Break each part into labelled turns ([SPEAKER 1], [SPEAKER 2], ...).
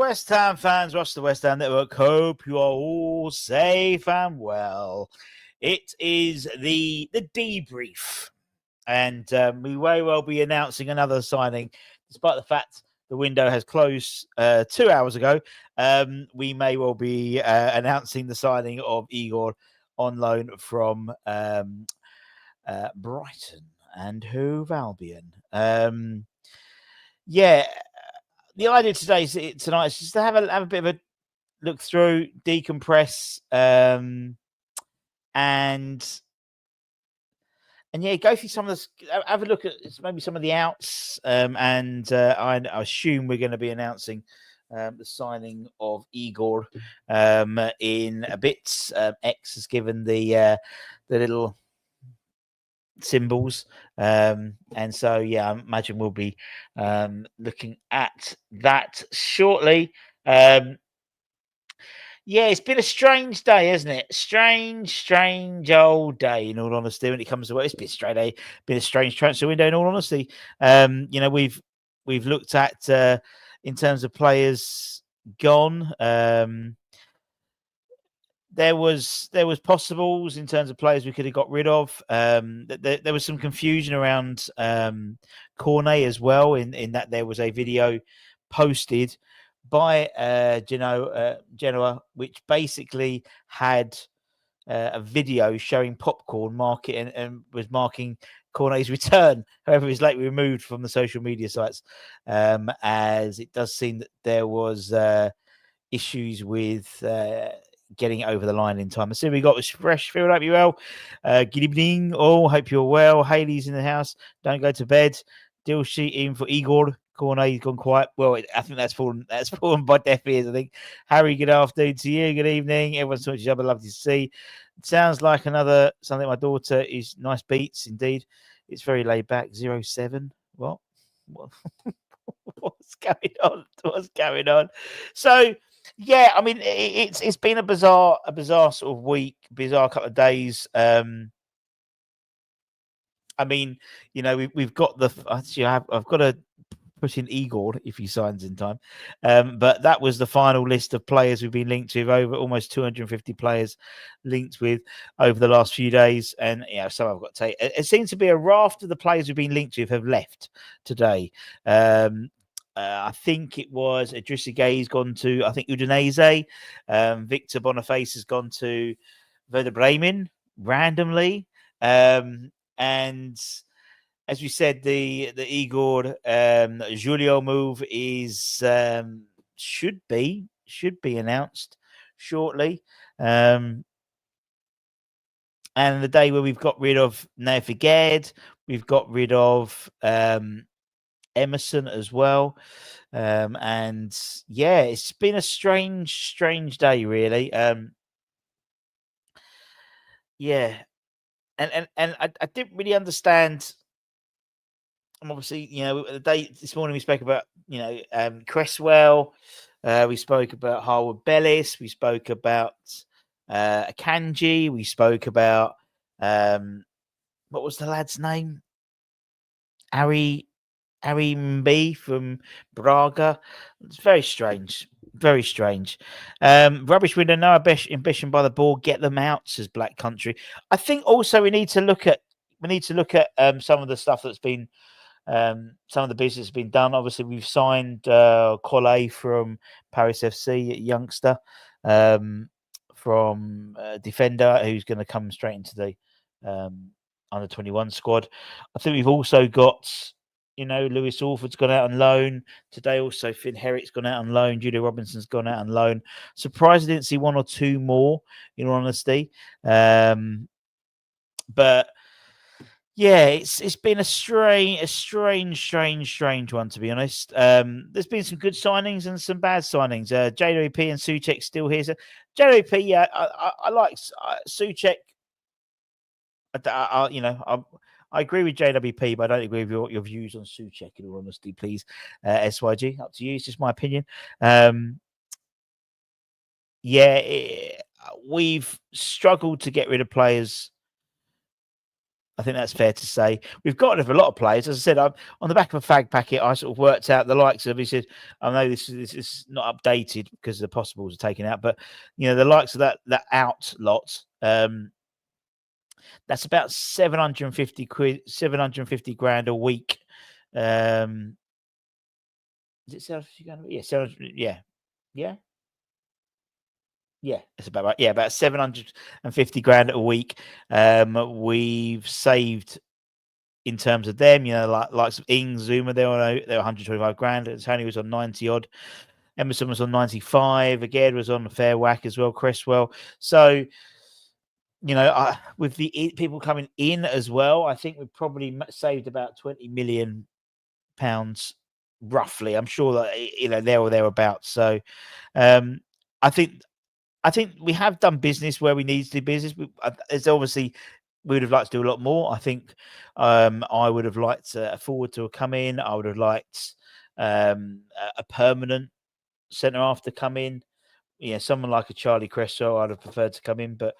[SPEAKER 1] West Ham fans, watch the West Ham Network. Hope you are all safe and well. It is the debrief, and we may well be announcing another signing, despite the fact the window has closed 2 hours ago. We may well be announcing the signing of Igor on loan from Brighton and Hove Albion. The idea tonight is just to have a bit of a look through, decompress, and go through some of this. Have a look at maybe some of the outs, and I assume we're going to be announcing the signing of Igor in a bit. X has given the little symbols, and so I imagine we'll be looking at that shortly. It's been a strange day, hasn't it? Strange old day, in all honesty, when it comes to work. It's been a strange transfer window, in all honesty. We've looked at in terms of players gone. There was possibles in terms of players we could have got rid of. There was some confusion around Cornet as well, in that there was a video posted by Genoa, which basically had a video showing popcorn market and was marking Cornet's return. However, it was lately removed from the social media sites, as it does seem that there was issues with getting it over the line in time. I see we got this fresh. Feel like you well. Good evening. Hope you're well. Haley's in the house. Don't go to bed. Deal sheet in for Igor. Cornet's gone quiet. Well, I think that's fallen by deaf ears, I think. Harry, good afternoon to you. Good evening. Everyone's talking to each other. Lovely to see. It sounds like something my daughter is. Nice beats, indeed. It's very laid back. 07. What? What's going on? So, I mean, it's been a bizarre sort of week, bizarre couple of days. I mean, we've got I've got to put in Igor if he signs in time. But that was the final list of players we've been linked to, over almost 250 players linked with over the last few days. And so I've got to take it seems to be a raft of the players we've been linked to have left today. I think it was 𝗧𝗥𝗢𝗪's gone to, I think, Udinese. Victor Boniface has gone to Werder Bremen randomly. And as we said, the Igor Julio move is should be announced shortly. And the day where we've got rid of 𝗪𝗓𝗪𝗓𝗪, we've got rid of Emerson as well. It's been a strange day, really. And I didn't really understand. Obviously, the day this morning we spoke about, Cresswell, we spoke about 𝗪𝗪𝗪𝗪, we spoke about Akanji, we spoke about what was the lad's name? Ari Mb from Braga. It's very strange. Very strange. Rubbish window, no ambition by the board. Get them out, says Black Country. I think also we need to look at some of the stuff that's been some of the business has been done. Obviously, we've signed Collet from Paris FC, a youngster from defender who's going to come straight into the under 21 squad. I think we've also got Lewis Orford's gone out on loan today. Also, Finn Herrick's gone out on loan. Julia Robinson's gone out on loan. Surprised I didn't see one or two more, in all honesty. But it's been a strange one, to be honest. There's been some good signings and some bad signings. JWP and 𝗧𝗥𝗢𝗪 still here. So JWP, I like 𝗧𝗥𝗢𝗪. I agree with JWP, but I don't agree with your views on 𝗧𝗥𝗢𝗪, in all honesty, please. SYG, up to you. It's just my opinion. We've struggled to get rid of players I think that's fair to say. We've got a lot of players. As I said, on the back of a fag packet, I sort of worked out the likes of. He said, "I know this is not updated because the possibles are taken out, but the likes of that out lot. That's about 750 quid, 750 grand a week. Is it 750 grand? Yeah, 700. Yeah. Yeah, it's about right. Yeah, about 750 grand a week. We've saved in terms of them, likes of 𝗧𝗟𝗢𝗪, they're 125 grand. Tony was on 90 odd. Emerson was on 95. Again, was on a fair whack as well. Cresswell. So, with the people coming in as well, I think we've probably saved about 20 million pounds roughly. I'm sure that there or thereabouts. So, I think we have done business where we need to do business. It's obviously we would have liked to do a lot more. I think I would have liked a forward to come in. I would have liked a permanent centre half to come in. Someone like a Charlie Cresswell, I'd have preferred to come in, but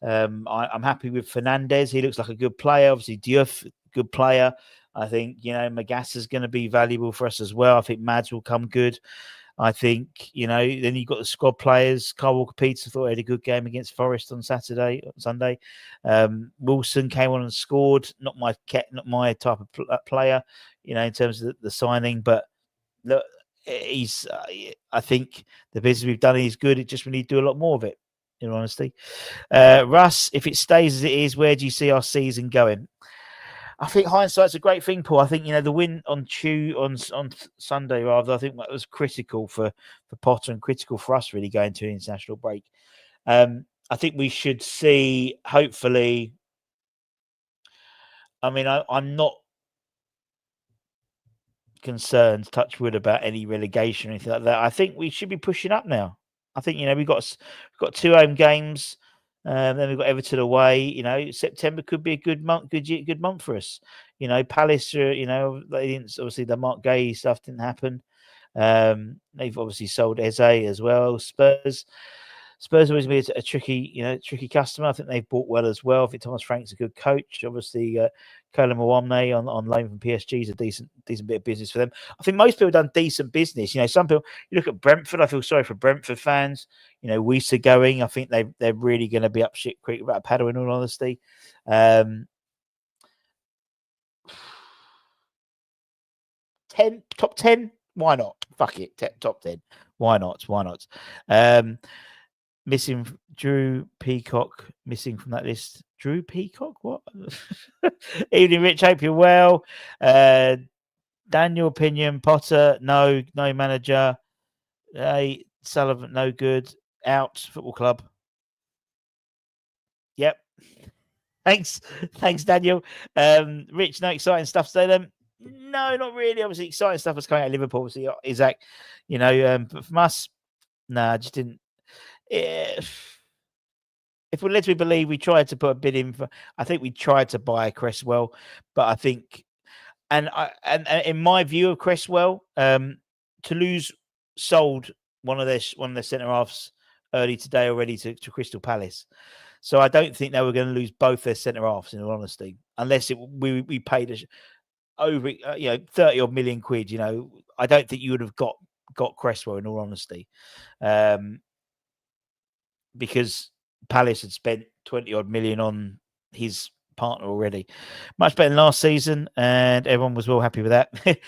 [SPEAKER 1] I'm happy with Fernandez. He looks like a good player. Obviously, Diouf, good player. I think Mayasa is going to be valuable for us as well. I think Mads will come good. I think, then you've got the squad players. Kyle Walker-Peters thought he had a good game against Forest on Sunday. Wilson came on and scored. Not my type of player, in terms of the signing. But look, he's. I think the business we've done is good. It just we need to do a lot more of it. In all honesty, Russ, if it stays as it is, where do you see our season going? I think hindsight's a great thing, Paul. I think the win on Sunday, rather. I think that was critical for Potter and critical for us really going to an international break. I think we should see, hopefully. I mean, I'm not concerned, touch wood, about any relegation or anything like that. I think we should be pushing up now. I think we've got 2 home games. Then we've got Everton away. September could be a good month, good month for us. Palace, they didn't, obviously the Mark Gay stuff didn't happen. They've obviously sold Eze as well. Spurs always be a tricky customer. I think they've bought well as well. I think Thomas Frank's a good coach. Obviously, 𝗪𝗦𝗡𝗗𝗪 on loan from PSG is a decent bit of business for them. I think most people have done decent business. Some people, you look at Brentford, I feel sorry for Brentford fans. 𝗬𝗧𝗥𝗔𝗡 going. I think they're really going to be up shit creek about a paddle, in all honesty. Top 10? Why not? Fuck it. Top 10. Why not? Missing Drew Peacock, missing from that list. Drew Peacock? What? Evening, Rich. Hope you're well. Daniel Opinion, Potter, no manager. Sullivan, no good. Out, football club. Yep. Thanks, Daniel. Rich, no exciting stuff today then? No, not really. Obviously, exciting stuff was coming out of Liverpool. Obviously, Isaac, but from us, I just didn't. If we're led to believe, we tried to put a bid in for. I think we tried to buy Cresswell, but I think, and in my view of Cresswell, Toulouse sold one of their centre halves early today already to Crystal Palace, so I don't think they were going to lose both their centre halves, in all honesty, unless we paid over 30 odd million quid. I don't think you would have got Cresswell, in all honesty. Because Palace had spent 20 odd million on his partner already. Much better than last season, and everyone was well happy with that. It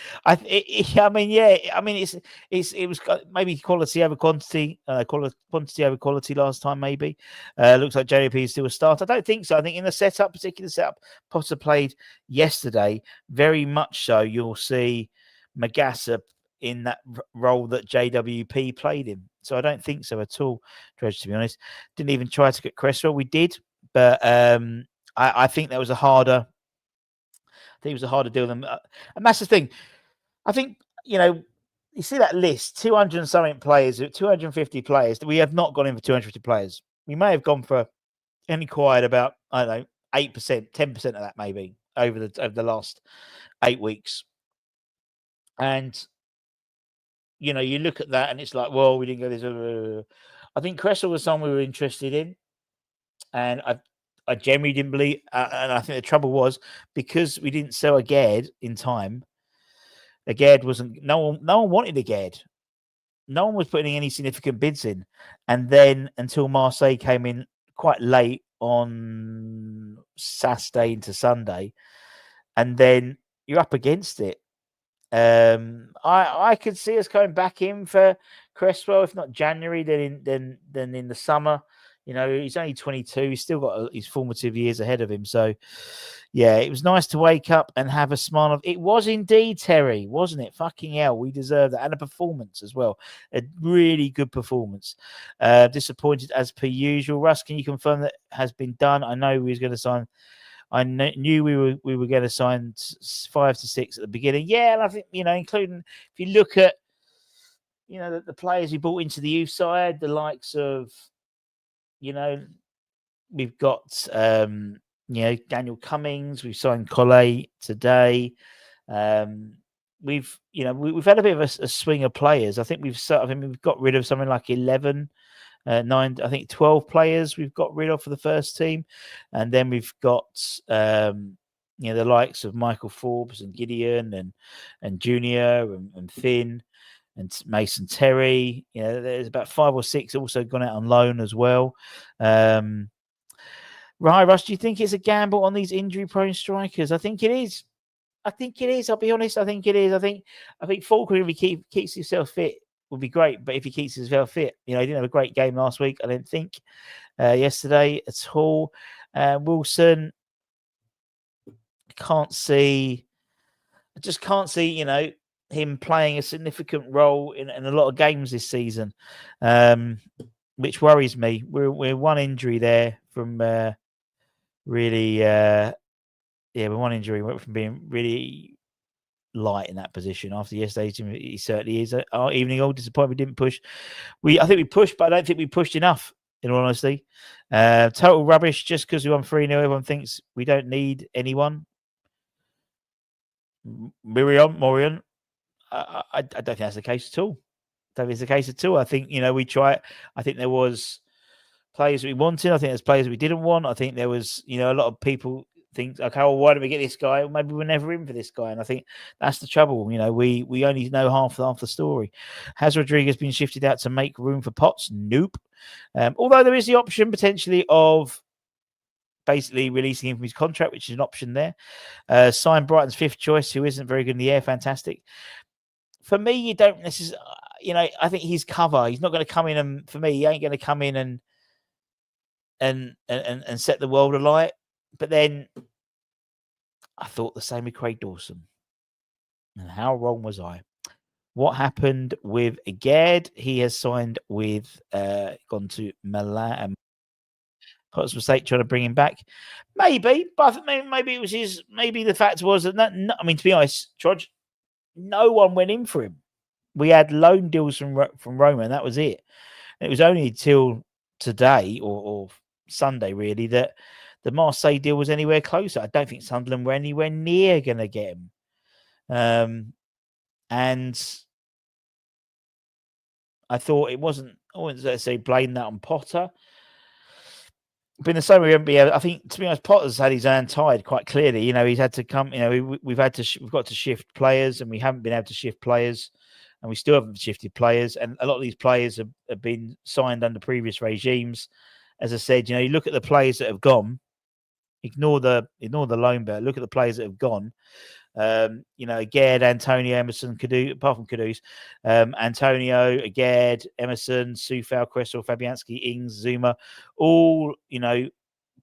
[SPEAKER 1] was maybe quality over quantity, quantity over quality last time, maybe. Looks like JP is still a start. I don't think so. I think in the particular setup Potter played yesterday, very much so, you'll see Mayasa in that role that JWP played in. So I don't think so at all, Dredge, to be honest. Didn't even try to get Cresswell. We did, but I think that was a harder. I think it was a harder deal than, and that's the thing. I think you see that list, 200 and something players, 250 players. We have not gone in for 250 players. We may have gone for and acquired about 8%, 10% of that maybe over the last 8 weeks, and. You look at that and it's like, well, we didn't go this. I think Cresswell was someone we were interested in, and I generally didn't believe, and I think the trouble was because we didn't sell 𝗧𝗢 in time. 𝗧𝗢 wasn't. No one wanted 𝗧𝗢. No one was putting any significant bids in, and then until Marseille came in quite late on Saturday into Sunday, and then you're up against it. I could see us coming back in for Cresswell, if not January, then in the summer. You know, he's only 22. He's still got his formative years ahead of him. So, yeah, it was nice to wake up and have a smile of. It was indeed, Terry, wasn't it? Fucking hell, we deserve that, and a performance as well. A really good performance. Disappointed as per usual. Russ, can you confirm that has been done? I know we was going to sign. I knew we were going to sign 5 to 6 at the beginning. Yeah, and I think, you know, including if you look at, you know, the players we brought into the youth side, the likes of, you know, we've got you know, Daniel Cummings, we've signed Colley today. We've had a bit of a swing of players. I think we've got rid of something like 11. 9, I think 12 players we've got rid of for the first team, and then we've got you know, the likes of Michael Forbes and Gideon and Junior and Finn and Mason Terry. You know, there's about 5 or 6 also gone out on loan as well. Right, Russ, do you think it's a gamble on these injury-prone strikers? I think it is. I'll be honest. I think it is. I think Falkner, if he keeps himself fit, would be great. But if he keeps himself fit, you know, he didn't have a great game last week, I don't think, yesterday at all. Wilson, I just can't see, you know, him playing a significant role in a lot of games this season, which worries me. We're one injury there from really, we're one injury from being really light in that position. After yesterday's team, he certainly is. Our evening old disappointment, we didn't push. I think we pushed, but I don't think we pushed enough, in all honesty. Total rubbish. Just because we won 3-0, everyone thinks we don't need anyone. Morion. I don't think that's the case at all. I think, you know, we try. I think there was players we wanted. I think there's players we didn't want. I think there was, you know, a lot of people think, okay, well, why did we get this guy? Well, maybe we're never in for this guy. And I think that's the trouble. You know, we only know half the story. Has Rodriguez been shifted out to make room for Potts? Nope. Although there is the option potentially of basically releasing him from his contract, which is an option there. Sign Brighton's 5th choice, who isn't very good in the air. Fantastic. For me, you don't necessarily, you know, I think his cover, he's not going to come in and, for me, he ain't going to come in and set the world alight. But then I thought the same with Craig Dawson. And how wrong was I? What happened with 𝗧𝗢? He has signed with, gone to Milan. Potts' mistake trying to bring him back. Maybe, but maybe it was his. Maybe the fact was that, I mean, to be honest, Trudge, no one went in for him. We had loan deals from Roma, and that was it. And it was only till today or Sunday, really, that the Marseille deal was anywhere closer. I don't think Sunderland were anywhere near going to get him. And I thought it wasn't, I wouldn't say blame that on Potter. But in the same way, we won't be able, I think, to be honest, Potter's had his hand tied quite clearly. You know, he's had to come, you know, we've got to shift players, and we haven't been able to shift players, and we still haven't shifted players. And a lot of these players have been signed under previous regimes. As I said, you know, you look at the players that have gone, ignore the loan bet, look at the players that have gone. You know, 𝗧𝗢, Antonio, Emerson, Kudus, apart from Kudus, Antonio, 𝗧𝗢, Emerson, Coufal, Cresswell, Fabianski, Ings, Zouma, all, you know,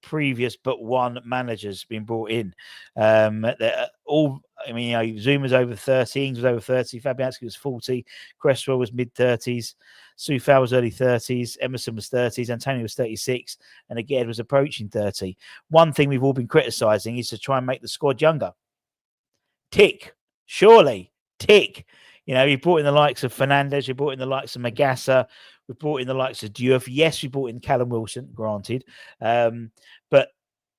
[SPEAKER 1] previous but one managers been brought in. They're all, I mean, you know, Zouma's over 30, Ings was over 30, Fabianski was 40, Cresswell was mid-30s, Coufal was early 30s, Emerson was 30s, Antonio was 36, and 𝗧𝗢 was approaching 30. One thing we've all been criticising is to try and make the squad younger. Tick, surely, tick. You know, we brought in the likes of Fernandes, we brought in the likes of Magassa, we brought in the likes of Diouf. Yes, we brought in Callum Wilson, granted. But,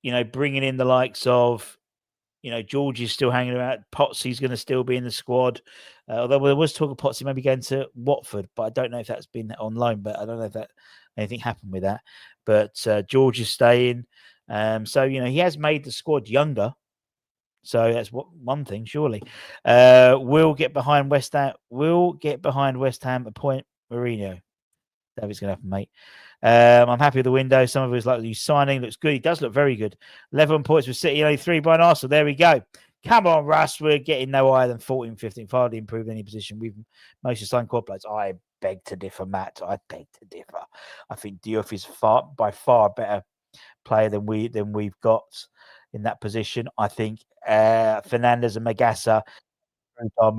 [SPEAKER 1] you know, bringing in the likes of, you know, George is still hanging around. Potsy's going to still be in the squad. Although there was talk of Potsy maybe going to Watford, but I don't know if that's been on loan, but I don't know if that anything happened with that. But George is staying. So he has made the squad younger. So that's one thing, surely. We'll get behind West Ham. We'll get behind West Ham. Appoint Mourinho. David's going to happen, mate. I'm happy with the window. Some of it is like you signing. Looks good. He does look very good. 11 points with City, only 3 by Arsenal. There we go. Come on, Russ. We're getting no higher than 14, 15. Hardly improved any position. We've mostly signed quad players. I beg to differ, Matt. I beg to differ. I think Diouf is by far better player than we've got in that position. I think Fernandes and Magassa improve our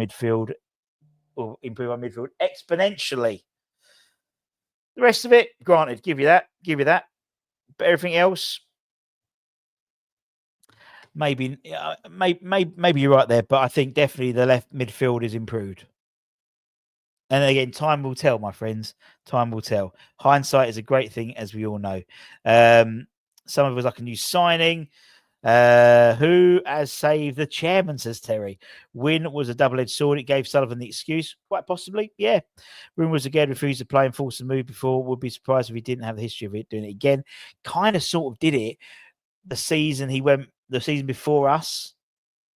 [SPEAKER 1] midfield exponentially. The rest of it, granted, give you that. But everything else, maybe you're right there. But I think definitely the left midfield is improved. And again, time will tell, my friends. Time will tell. Hindsight is a great thing, as we all know. Some of us like a new signing. Who has saved the chairman, says Terry. Win was a double-edged sword. It gave Sullivan the excuse, quite possibly. Yeah. Rumours again refused to play and forced to move before. Would be surprised if he didn't have the history of it doing it again. Kind of sort of did it the season before us.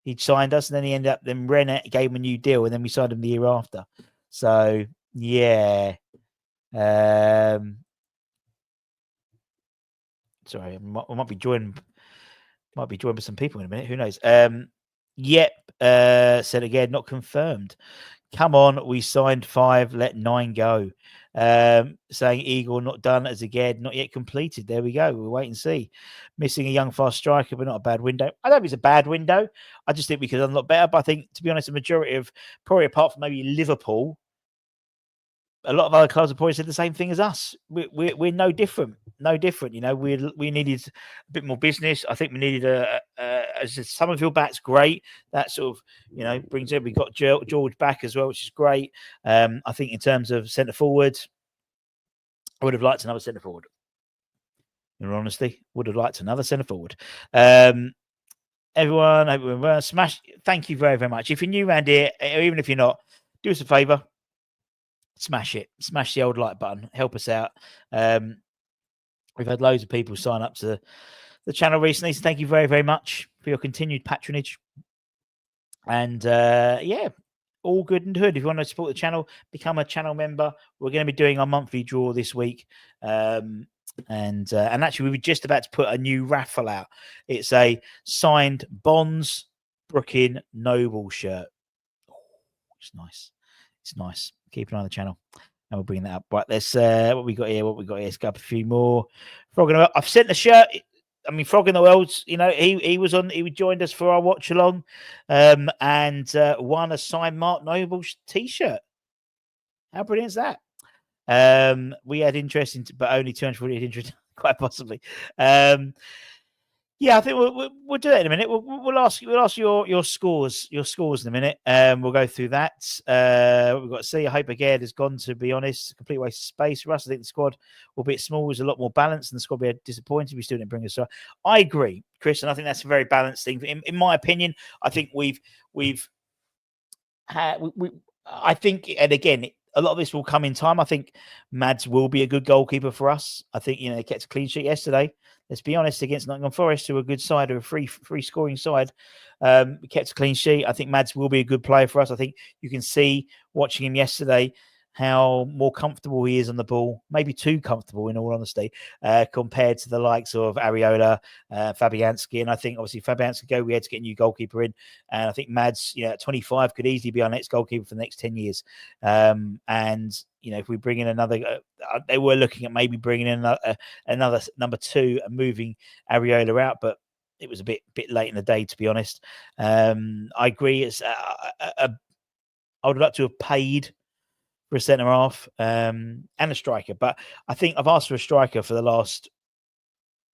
[SPEAKER 1] He signed us, and then he ended up. Then Renner gave him a new deal, and then we signed him the year after. So yeah. Sorry, I might be joined. Might be joined by some people in a minute. Who knows? Yep. Said again, not confirmed. Come on, we signed 5. Let 9 go. Saying Igor not done as again, not yet completed. There we go. We'll wait and see. Missing a young fast striker, but not a bad window. I don't think it's a bad window. I just think we could unlock better. But I think, to be honest, the majority of, probably apart from maybe Liverpool, a lot of other clubs have probably said the same thing as us. We're no different. No different. We needed a bit more business. I think we needed as Summerfield back's great. That sort of brings it. We got George back as well, which is great. I think in terms of centre forward, I would have liked another centre forward. In all honesty, would have liked another centre forward. Everyone, smash. Thank you very, very much. If you're new around here, even if you're not, do us a favour. Smash it. Smash the old like button. Help us out. We've had loads of people sign up to the channel recently, so thank you very, very much for your continued patronage. And yeah, all good and good. If you want to support the channel, become a channel member. We're going to be doing our monthly draw this week. And actually, we were just about to put a new raffle out. It's a signed Bonds Brooklyn Noble shirt. Oh, it's nice. It's nice. Keep an eye on the channel, and we'll bring that up. Right, let's what we got here. Let's go up a few more. Frog in the World. I've sent the shirt. I mean, Frog in the World's. He was on. He joined us for our watch along, and won a signed Mark Noble T-shirt. How brilliant is that? We had interest but only 248 interest, quite possibly. Yeah, I think we'll do that in a minute. We'll ask your scores in a minute. We'll go through that. What we've got to see. I hope again has gone, to be honest, a complete waste of space for us. I think the squad, albeit small, is a lot more balanced, and the squad we had disappointed. We still didn't bring us. I agree, Chris, and I think that's a very balanced thing. In my opinion, I think I think, and again, a lot of this will come in time. I think Mads will be a good goalkeeper for us. I think he kept a clean sheet yesterday. Let's be honest, against Nottingham Forest, who are a good side, or a free scoring side. We kept a clean sheet. I think Mads will be a good player for us. I think you can see, watching him yesterday, how more comfortable he is on the ball, maybe too comfortable, in all honesty, compared to the likes of Areola, Fabianski. And I think, obviously, Fabianski we had to get a new goalkeeper in. And I think Mads, at 25, could easily be our next goalkeeper for the next 10 years. And, if we bring in another, they were looking at maybe bringing in another number 2 and moving Areola out, but it was a bit late in the day, to be honest. I agree. It's I would like to have paid for a centre half and a striker, but I think I've asked for a striker for the last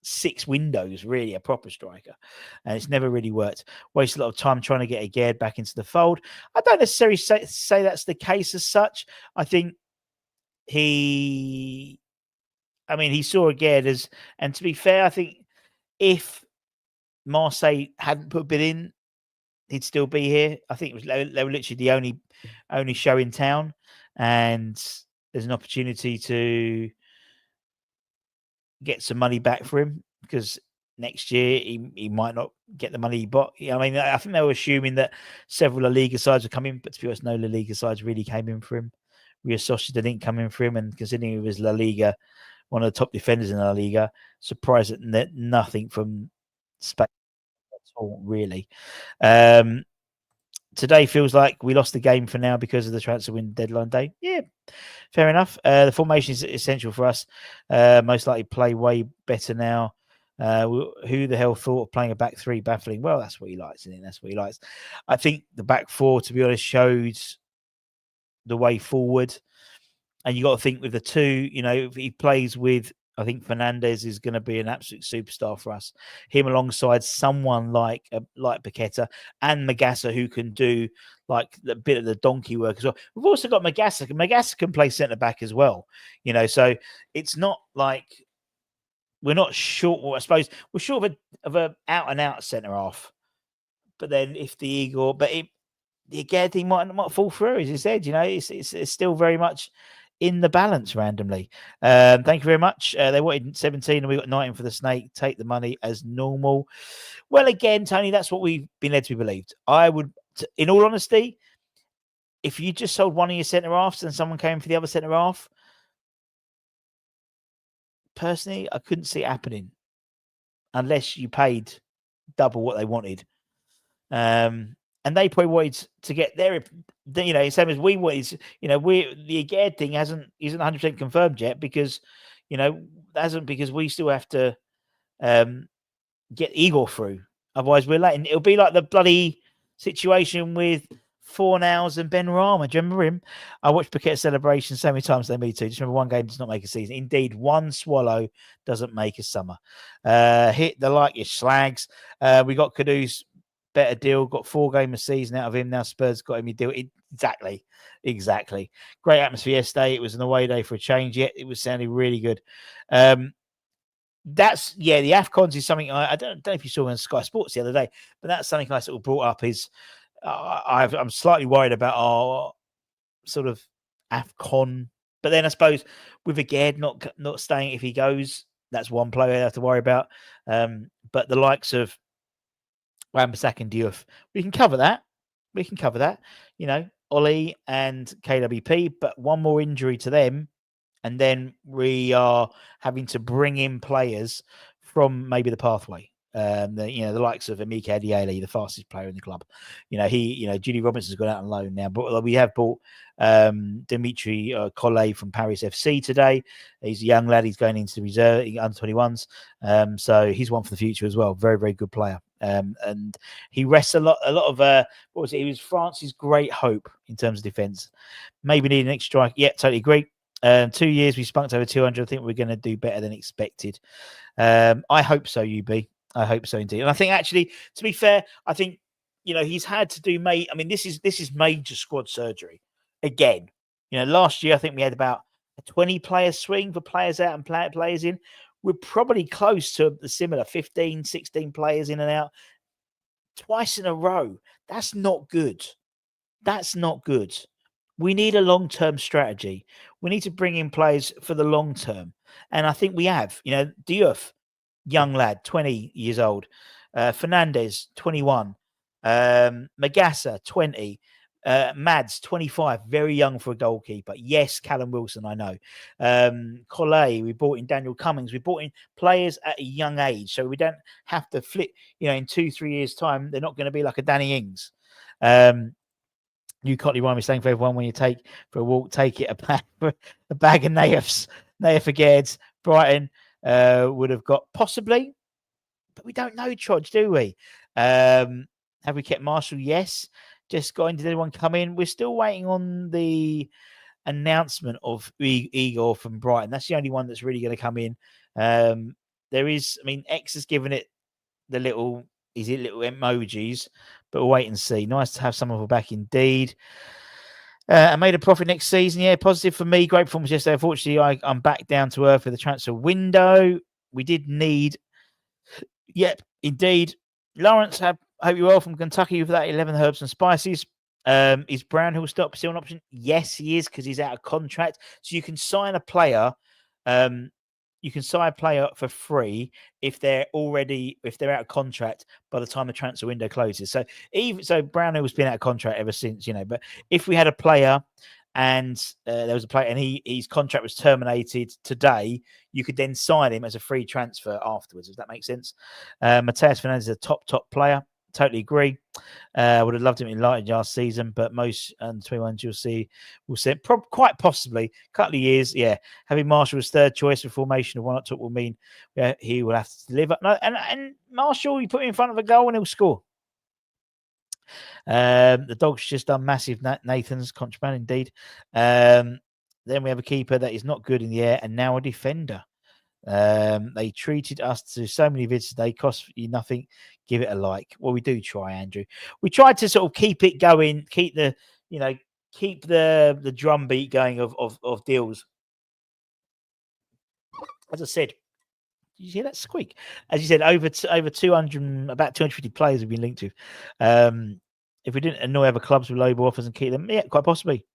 [SPEAKER 1] 6 windows, really, a proper striker, and it's never really worked. Waste a lot of time trying to get Aged back into the fold. I don't necessarily say that's the case as such. I think he saw Aged as, and to be fair, I think if Marseille hadn't put a bid in, he'd still be here. I think they were literally the only show in town, and there's an opportunity to get some money back for him, because next year he might not get the money. But I mean, I think they were assuming that several La Liga sides would come in, but to be honest, no La Liga sides really came in for him. Real Sociedad didn't come in for him, and considering he was La Liga, one of the top defenders in La Liga, surprised that nothing from Spain at all, really. Today feels like we lost the game for now because of the transfer window deadline day. Yeah, fair enough. The formation is essential for us. Most likely play way better now. Who the hell thought of playing a back three? Baffling. Well, that's what he likes, isn't it? That's what he likes. I think the back four, to be honest, showed the way forward. And you got to think with the two, if he plays with, I think Fernandez is going to be an absolute superstar for us. Him alongside someone like Paqueta and Mayasa, who can do like a bit of the donkey work as well. We've also got Mayasa. Mayasa can play centre back as well. So it's not like we're not short. Well, I suppose we're short of a out and out centre half. But then if the Igor, the 𝗧𝗥𝗢𝗥𝗦𝗘𝗗𝗥 might fall through, as you said. It's still very much in the balance randomly. Thank you very much. They wanted 17 and we got 19 for the snake. Take the money as normal. Well, again, Tony, that's what we've been led to be believed. I would, in all honesty, if you just sold one of your centre halves and someone came for the other centre half, personally, I couldn't see it happening unless you paid double what they wanted. And they probably wanted to get their, same as we wanted. The 𝗧𝗥𝗢𝗥𝗦𝗘𝗗𝗥 thing isn't 100% confirmed yet because, because we still have to get Igor through. Otherwise, we're late. And it'll be like the bloody situation with Fornals and Benrahma. Do you remember him? I watched Paqueta celebration so many times. They me too. Just remember, one game does not make a season. Indeed, one swallow doesn't make a summer. Hit the like your slags. We got Kudus. Better deal, got 4 games a season out of him. Now Spurs got him a deal. Exactly. Great atmosphere yesterday. It was an away day for a change, yet it was sounding really good. The AFCONs is something I don't know if you saw on Sky Sports the other day, but that's something I sort of brought up is I'm slightly worried about our sort of AFCON. But then I suppose with 𝗧𝗥𝗢𝗥𝗦𝗘𝗏 not staying if he goes, that's one player I have to worry about. But the likes of Wan-Bissaka and Diouf, we can cover that. Ollie and KWP, but one more injury to them, and then we are having to bring in players from maybe the pathway. The likes of Emeka Adiele, the fastest player in the club. Julie Robinson's gone out on loan now, but we have bought Dimitri Collet from Paris FC today. He's a young lad. He's going into the reserve under 21s. So he's one for the future as well. Very, very good player. And he rests a lot of what was it? He was France's great hope in terms of defence. Maybe need an extra strike. Yeah, totally agree. 2 years we spunked over 200. I think we're going to do better than expected. I hope so, UB. I hope so indeed. And I think actually, to be fair, I think he's had to do this is major squad surgery again. Last year I think we had about a 20 player swing for players out and players in. We're probably close to the similar 15, 16 players in and out twice in a row. That's not good. We need a long-term strategy. We need to bring in players for the long term. And I think we have. Diouf, young lad, 20 years old. Fernandez, 21. Mayasa, 20. Mads, 25, very young for a goalkeeper. Yes, Callum Wilson, I know. Collet, we bought in Daniel Cummings. We bought in players at a young age, so we don't have to flip. In 2-3 years' time, they're not going to be like a Danny Ings. You Cotley Rhyme is saying for everyone, when you take for a walk, take it a bag of Naif 𝗧𝗥𝗢𝗥𝗦𝗘𝗏. Brighton would have got possibly, but we don't know, Trodge, do we? Have we kept Marshall? Yes. Just got in. Did anyone come in? We're still waiting on the announcement of Igor from Brighton. That's the only one that's really going to come in. There is, X has given it the little emojis, but we'll wait and see. Nice to have some of them back indeed. I made a profit next season. Yeah, positive for me. Great performance yesterday. Unfortunately, I'm back down to earth for the transfer window. We did need. Yep, indeed. Lawrence, hope you're well from Kentucky with that 11 herbs and spices. Is Brownhill still an option? Yes, he is, because he's out of contract. So you can sign a player. you can sign a player for free if they're out of contract by the time the transfer window closes. So Brownhill's been out of contract ever since, but if we had a player and there was a player and his contract was terminated today, you could then sign him as a free transfer afterwards. Does that make sense? Matheus Fernandes is a top player. Totally agree. Would have loved him in light last season, but most under 21s we'll see quite possibly a couple of years. Yeah, having Marshall as third choice for formation of 1-up top will mean he will have to deliver. No, and Marshall, you put him in front of a goal and he'll score. The Dogs just done massive Nathan's contraband indeed. Then we have a keeper that is not good in the air and now a defender. They treated us to so many vids today, cost you nothing. Give it a like. Well, we do try, Andrew. We tried to sort of keep it going, keep the drum beat going of deals. As I said, did you hear that squeak? As you said, over 200, about 250 players have been linked to. If we didn't annoy other clubs with low ball offers and keep them, yeah, quite possibly.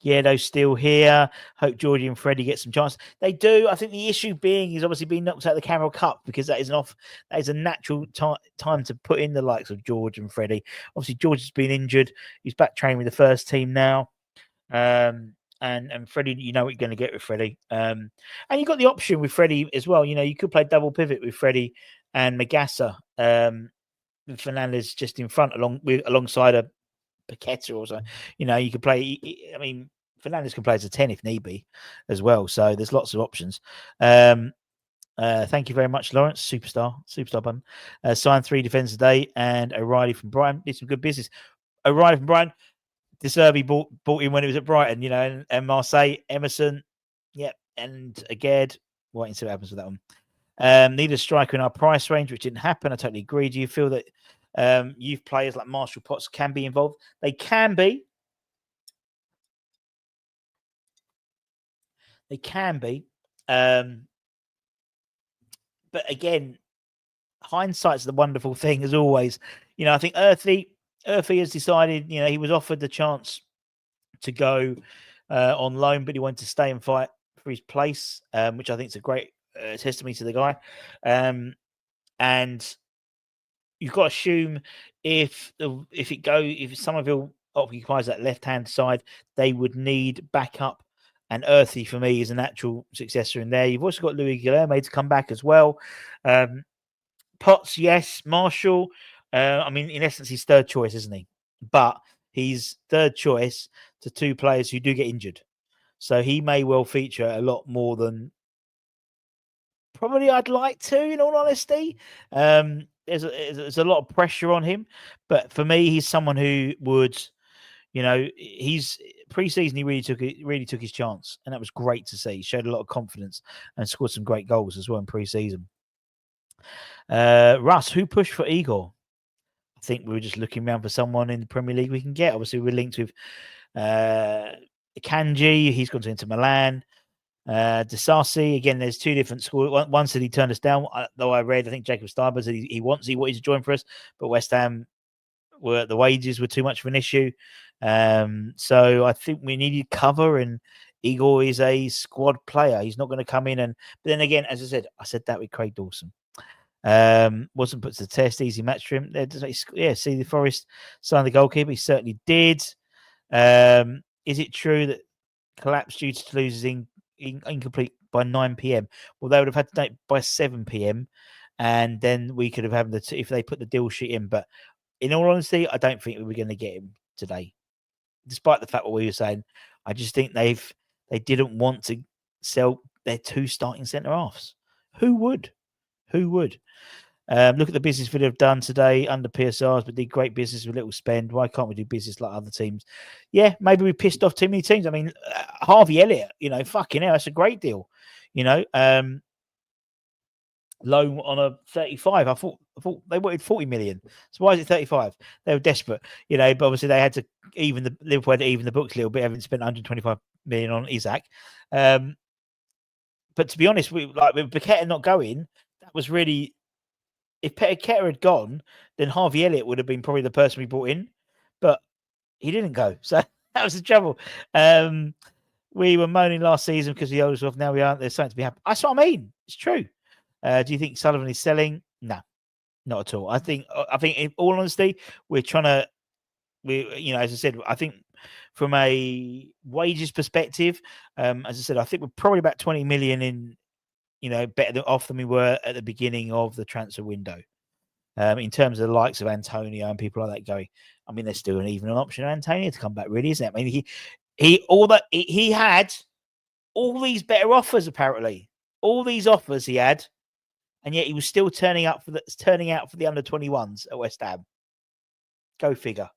[SPEAKER 1] Yeah, those still here. Hope Georgie and Freddie get some chance. They do. I think the issue being is obviously being knocked out of the Carroll Cup because that is a natural time to put in the likes of George and Freddie. Obviously, George has been injured. He's back training with the first team now. And Freddie, you know what you're going to get with Freddie. And you've got the option with Freddie as well. You could play double pivot with Freddie and Magassa. Fernandes just in front alongside a Paqueta or so. You could play. I mean, Fernandes can play as a 10 if need be as well. So there's lots of options. Thank you very much, Lawrence. Superstar button. Signed 3 defenders today and O'Reilly from Brighton. Did some good business. O'Reilly from Brighton. De Zerbi bought in when it was at Brighton, and Marseille, Emerson. Yep. And 𝗟𝗢. Waiting to see what happens with that one. Need a striker in our price range, which didn't happen. I totally agree. Do you feel that youth players like Marshall Potts can be involved? They can be. They can be. But again, hindsight's the wonderful thing, as always. I think 𝗧𝗥𝗢𝗪 has decided, he was offered the chance to go on loan, but he wanted to stay and fight for his place, which I think is a great testimony to the guy. And you've got to assume if Somerville occupies that left-hand side, they would need backup. And 𝗧𝗥𝗢𝗪, for me, is a natural successor in there. You've also got Louis Guilherme to come back as well. Potts, yes. Marshall, in essence, he's third choice, isn't he? But he's third choice to 2 players who do get injured. So he may well feature a lot more than probably I'd like to, in all honesty. There's a lot of pressure on him. But for me, he's someone who would... he's pre-season. He really took his chance, and that was great to see. He showed a lot of confidence and scored some great goals as well in pre-season. Russ, who pushed for Igor? I think we were just looking around for someone in the Premier League we can get. Obviously, we're linked with Kanji. He's gone to Inter Milan. 𝗧𝗥𝗢𝗪, again, there's 2 different schools. One said he turned us down, though I read, I think Jacob Starber said he wanted to join for us, but West Ham the wages were too much of an issue. So I think we needed cover, and Igor is a squad player. He's not going to come in but then again, as I said that with Craig Dawson. Wasn't put to the test. Easy match for him. Yeah, see the Forest signed the goalkeeper. He certainly did. Is it true that collapse due to Toulouse is incomplete by 9 p.m? Well, they would have had to date by 7 p.m, and then we could have had if they put the deal sheet in. But in all honesty, I don't think we were going to get him today, despite the fact what we were saying. I just think they didn't want to sell their 2 starting centre halves. Who would? Look at the business Villa have done today under PSRs, but did great business with little spend. Why can't we do business like other teams? Yeah, maybe we pissed off too many teams. I mean, Harvey Elliott, fucking hell, that's a great deal. Loan on a 35. I thought they wanted 40 million. So why is it 35? They were desperate, but obviously they had to Liverpool had to even the books a little bit, having spent 125 million on 𝗧𝗥𝗢𝗪. But to be honest, with Paqueta not going, that was really, if Paqueta had gone, then Harvey Elliott would have been probably the person we brought in, but he didn't go. So that was the trouble. We were moaning last season because we owed off. Now we aren't. There's something to be happy. That's what I mean. It's true. Do you think Sullivan is selling? No, not at all. I think in all honesty, we're trying to. As I said, I think from a wages perspective, as I said, I think we're probably about 20 million in, better off than we were at the beginning of the transfer window. In terms of the likes of Antonio and people like that going, I mean, there's still even an option of Antonio to come back, really, isn't it? I mean, he had all these better offers, apparently, all these offers he had, and yet he was still turning out for the under 21s at West Ham. Go figure.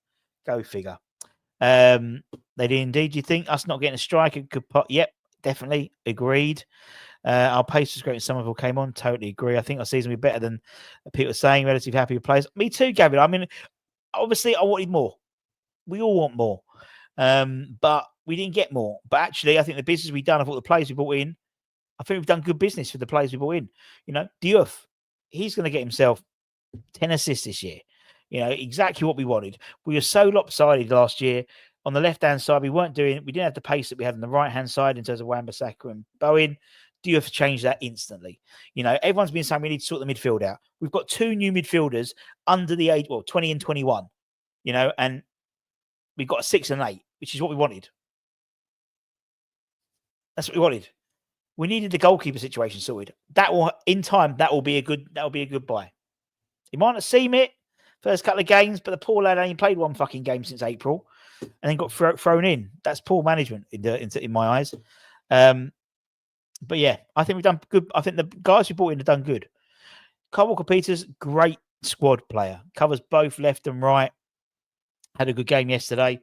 [SPEAKER 1] They did indeed. Do you think us not getting a striker could put? Yep, definitely agreed. Our pace was great. Some of them came on. Totally agree. I think our season will be better than people are saying. Relatively happy with players. Me too, Gavin. I mean, obviously, I wanted more. We all want more, but we didn't get more. But actually, I think the business we've done of all the players we brought in, I think we've done good business for the players we brought in. Diouf, he's going to get himself 10 assists this year. Exactly what we wanted. We were so lopsided last year. On the left-hand side, we didn't have the pace that we had on the right-hand side in terms of Wan-Bissaka and Bowen. Diouf changed that instantly. Everyone's been saying we need to sort the midfield out. We've got 2 new midfielders under the age, 20 and 21, and we've got a 6 and 8, which is what we wanted. That's what we wanted. We needed the goalkeeper situation sorted. That will be a good buy. He might not seem it first couple of games, but the poor lad only played one fucking game since April, and then got thrown in. That's poor management in my eyes. But yeah, I think we've done good. I think the guys we brought in have done good. Kyle Walker-Peters, great squad player, covers both left and right. Had a good game yesterday.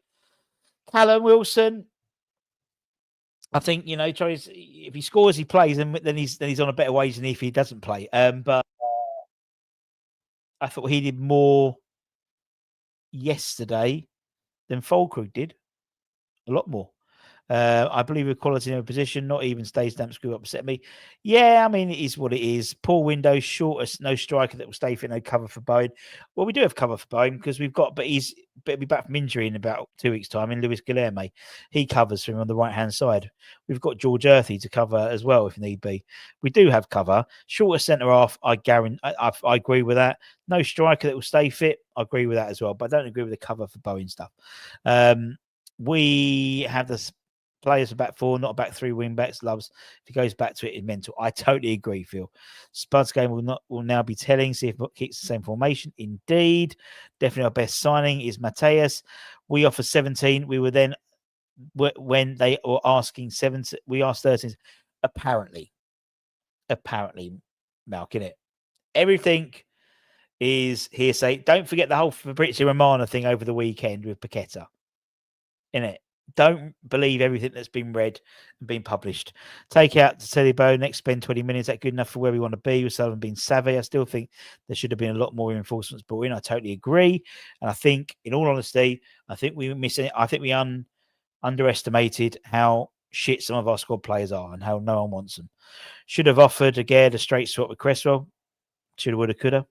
[SPEAKER 1] Callum Wilson, I think if he scores, he plays, and then he's on a better wage than if he doesn't play. But I thought he did more yesterday than Füllkrug did. A lot more. I believe equality in a position, not even stays damp screw upset me. Yeah, I mean, it is what it is. Poor window, shortest, no striker that will stay fit, no cover for Bowen. Well, we do have cover for Bowen because we've got, but he's better be back from injury in about 2 weeks' time. In @𝗧𝗥𝗦𝗪, he covers for him on the right hand side. We've got 𝗧𝗟𝗢𝗪 to cover as well if need be. We do have cover. Shortest centre half, I agree with that. No striker that will stay fit, I agree with that as well. But I don't agree with the cover for Bowen stuff. We have this. Players for back 4, not a back 3 wing backs. Loves if he goes back to it, it's mental. I totally agree, Phil. Spud's game will now be telling. See if it keeps the same formation. Indeed, definitely our best signing is Mateus. We offer 17. We were then when they were asking 17. We asked 13. Apparently, Malk, innit? Everything is hearsay. Don't forget the whole Fabrizio Romano thing over the weekend with Paqueta. Innit? Don't believe everything that's been read and been published. Take out the Teddybo, next spend 20 minutes. That good enough for where we want to be with Sullivan being savvy. I still think there should have been a lot more reinforcements brought in. I totally agree. And I think, in all honesty, I think we underestimated how shit some of our squad players are and how no one wants them. Should have offered again a straight swap with Cresswell. Shoulda, woulda, coulda.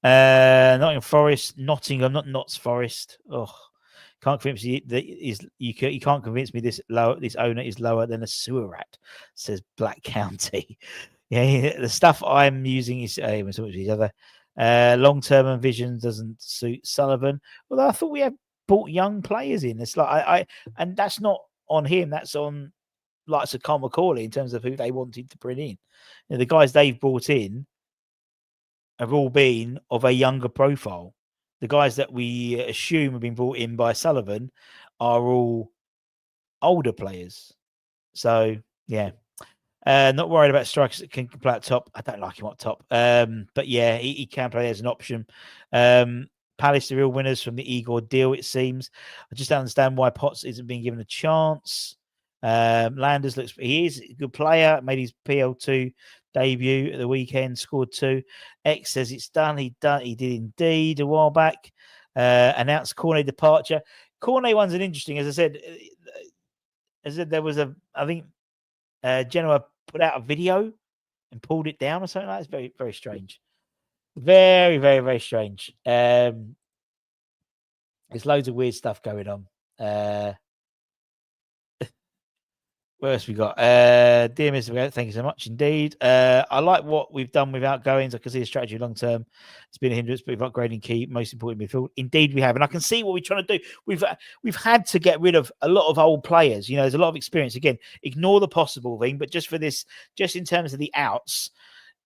[SPEAKER 1] Nottingham Forest, Nottingham, not Notts Forest. Oh. Can't convince you that you can't convince me this owner is lower than a sewer rat, says Black County. Yeah, the stuff I'm using is each other. Long-term vision doesn't suit Sullivan. Well, I thought we had brought young players in. It's like and that's not on him. That's on likes of Carl McCauley in terms of who they wanted to bring in. The guys they've brought in have all been of a younger profile. The guys that we assume have been brought in by Sullivan are all older players. So, yeah. Not worried about strikers that can play at top. I don't like him up top. But, yeah, he can play as an option. Palace, the real winners from the Igor deal, it seems. I just don't understand why Potts isn't being given a chance. Landers he is a good player. Made his PL2 debut at the weekend, scored 2. X says it's done. He did indeed a while back. Announced Cornet departure. Cornet one's an interesting, as I said, there was I think Genoa put out a video and pulled it down or something like that. It's very, very strange. Very, very, very strange. There's loads of weird stuff going on. What else we got? Dear Mr. Thank you so much indeed. I like what we've done without Goings. I can see the strategy long term. It's been a hindrance, but we've upgraded key, most important midfield. Indeed, we have. And I can see what we're trying to do. We've had to get rid of a lot of old players. You know, there's a lot of experience. Again, ignore the possible thing, but just for this, just in terms of the outs,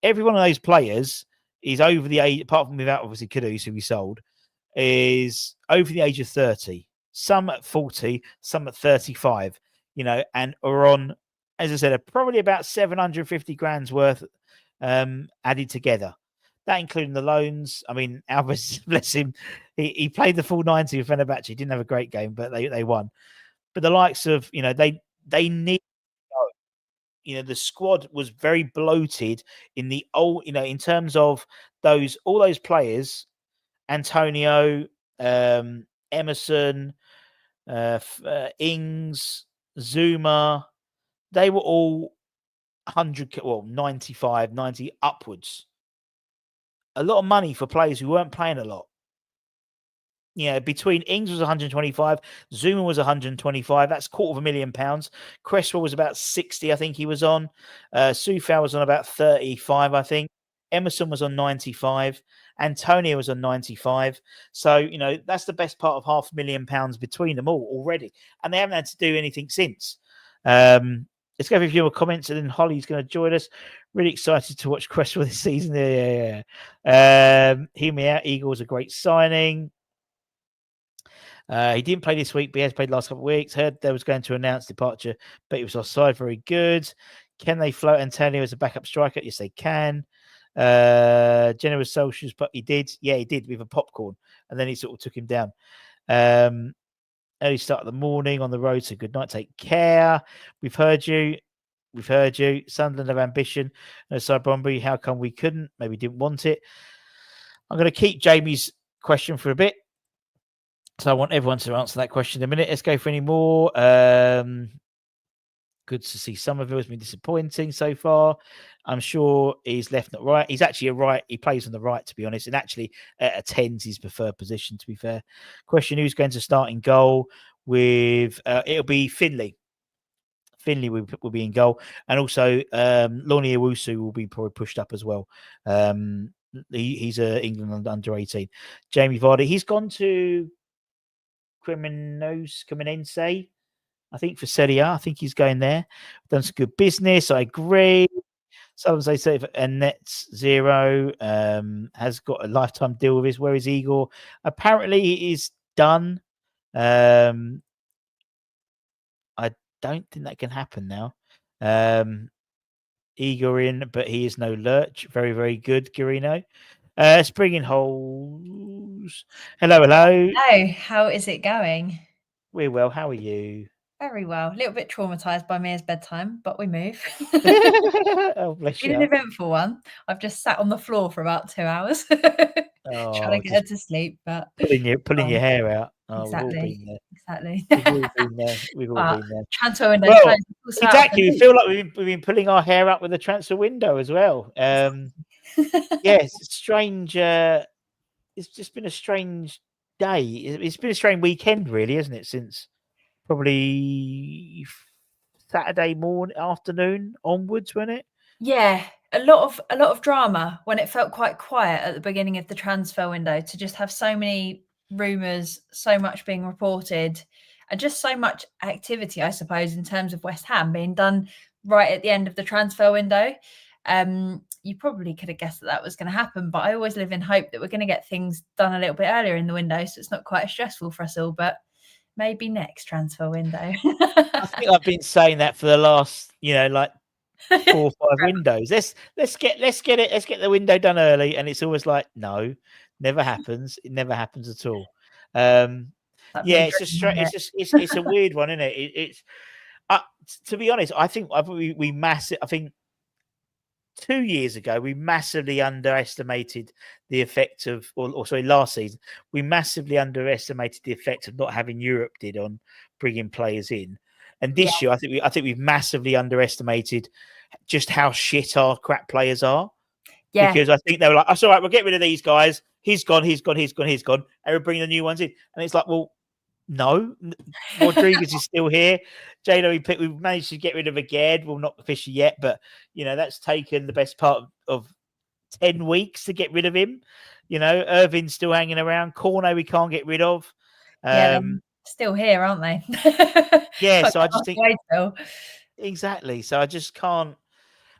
[SPEAKER 1] every one of those players is over the age, apart from without obviously Kudus, who we sold, is over the age of 30. Some at 40, some at 35. You know, and are on, as I said, probably about 750 grand's worth added together. That including the loans. I mean, Alvarez, bless him, he played the full 90 with Fenerbahce. He didn't have a great game, but they won. But the likes of, you know, they need, you know, the squad was very bloated in the old, you know, in terms of all those players, Antonio, Emerson, Ings, Zouma, they were all 100, well, 95, 90 upwards. A lot of money for players who weren't playing a lot. You know, between Ings was 125, Zouma was 125. That's £250,000. Cresswell was about 60, I think he was on. Soufal was on about 35, I think. Emerson was on 95. Antonio was on 95. So, you know, that's the best part of £500,000 between them all already. And they haven't had to do anything since. Let's go for a few more comments, and then Holly's going to join us. Really excited to watch Cresswell this season. Yeah. Hear me out. Igor was a great signing. He didn't play this week, but he has played the last couple of weeks. Heard they was going to announce departure, but he was offside. Very good. Can they float Antonio as a backup striker? Yes, they can. Generous socials, but he did. Yeah, he did with a popcorn, and then he sort of took him down. Early start of the morning on the road, so good night. Take care. We've heard you. Sunderland have ambition. No side Bromby. How come we couldn't? Maybe didn't want it. I'm going to keep Jamie's question for a bit. So I want everyone to answer that question in a minute. Let's go for any more. Good to see Somerville has been disappointing so far. I'm sure he's left, not right. He's actually a right. He plays on the right, to be honest. And actually, at a 10's his preferred position, to be fair. Question, who's going to start in goal with... it'll be Finley. Finley will be in goal. And also, Lonnie Owusu will be probably pushed up as well. He's England under 18. Jamie Vardy, he's gone to Cremonense, I think, for Serie A. I think he's going there. Done some good business. I agree. Some say and Nets Zero has got a lifetime deal with his. Where is Igor? Apparently, he is done. I don't think that can happen now. Igor in, but he is no lurch. Very, very good, Guarino. Springing holes. Hello.
[SPEAKER 2] Hello, how is it going?
[SPEAKER 1] We're well. How are you?
[SPEAKER 2] Very well. A little bit traumatized by Mia's bedtime, but we move.
[SPEAKER 1] Oh, bless you.
[SPEAKER 2] An eventful one. I've just sat on the floor for about 2 hours trying to get her to sleep, but
[SPEAKER 1] pulling your hair out. Oh,
[SPEAKER 2] exactly.
[SPEAKER 1] We've all been there.
[SPEAKER 2] Exactly.
[SPEAKER 1] We've all been there.
[SPEAKER 2] Transfer window.
[SPEAKER 1] Well, exactly. We feel like we've been pulling our hair up with the transfer window as well. Yes, it's strange. It's just been a strange day. It's been a strange weekend, really, isn't it? Since probably Saturday afternoon onwards, wasn't it?
[SPEAKER 2] Yeah, a lot of drama when it felt quite quiet at the beginning of the transfer window, to just have so many rumours, so much being reported, and just so much activity, I suppose, in terms of West Ham being done right at the end of the transfer window. You probably could have guessed that was going to happen, but I always live in hope that we're going to get things done a little bit earlier in the window, so it's not quite as stressful for us all. But maybe next transfer window.
[SPEAKER 1] I think I've been saying that for the last, like 4 or 5 windows. Let's get the window done early, and it's always like, no, never happens. It never happens at all. Yeah, it's a weird one, isn't it? It's to be honest, I think I think 2 years ago we massively underestimated the effect of, or sorry, last season we massively underestimated the effect of not having Europe did on bringing players in. And this year, I think we've massively underestimated just how shit our crap players are. Yeah. Because I think they were like, "That's all right, we'll get rid of these guys. He's gone, and we're bringing the new ones in." And it's like, well, No, Rodriguez is still here. Jado, we've managed to get rid of again. Well, not officially yet, but that's taken the best part of 10 weeks to get rid of him. Irvin's still hanging around. Cornet we can't get rid of.
[SPEAKER 2] Yeah, they're still here, aren't they?
[SPEAKER 1] Yeah, so I just think exactly. So I just can't.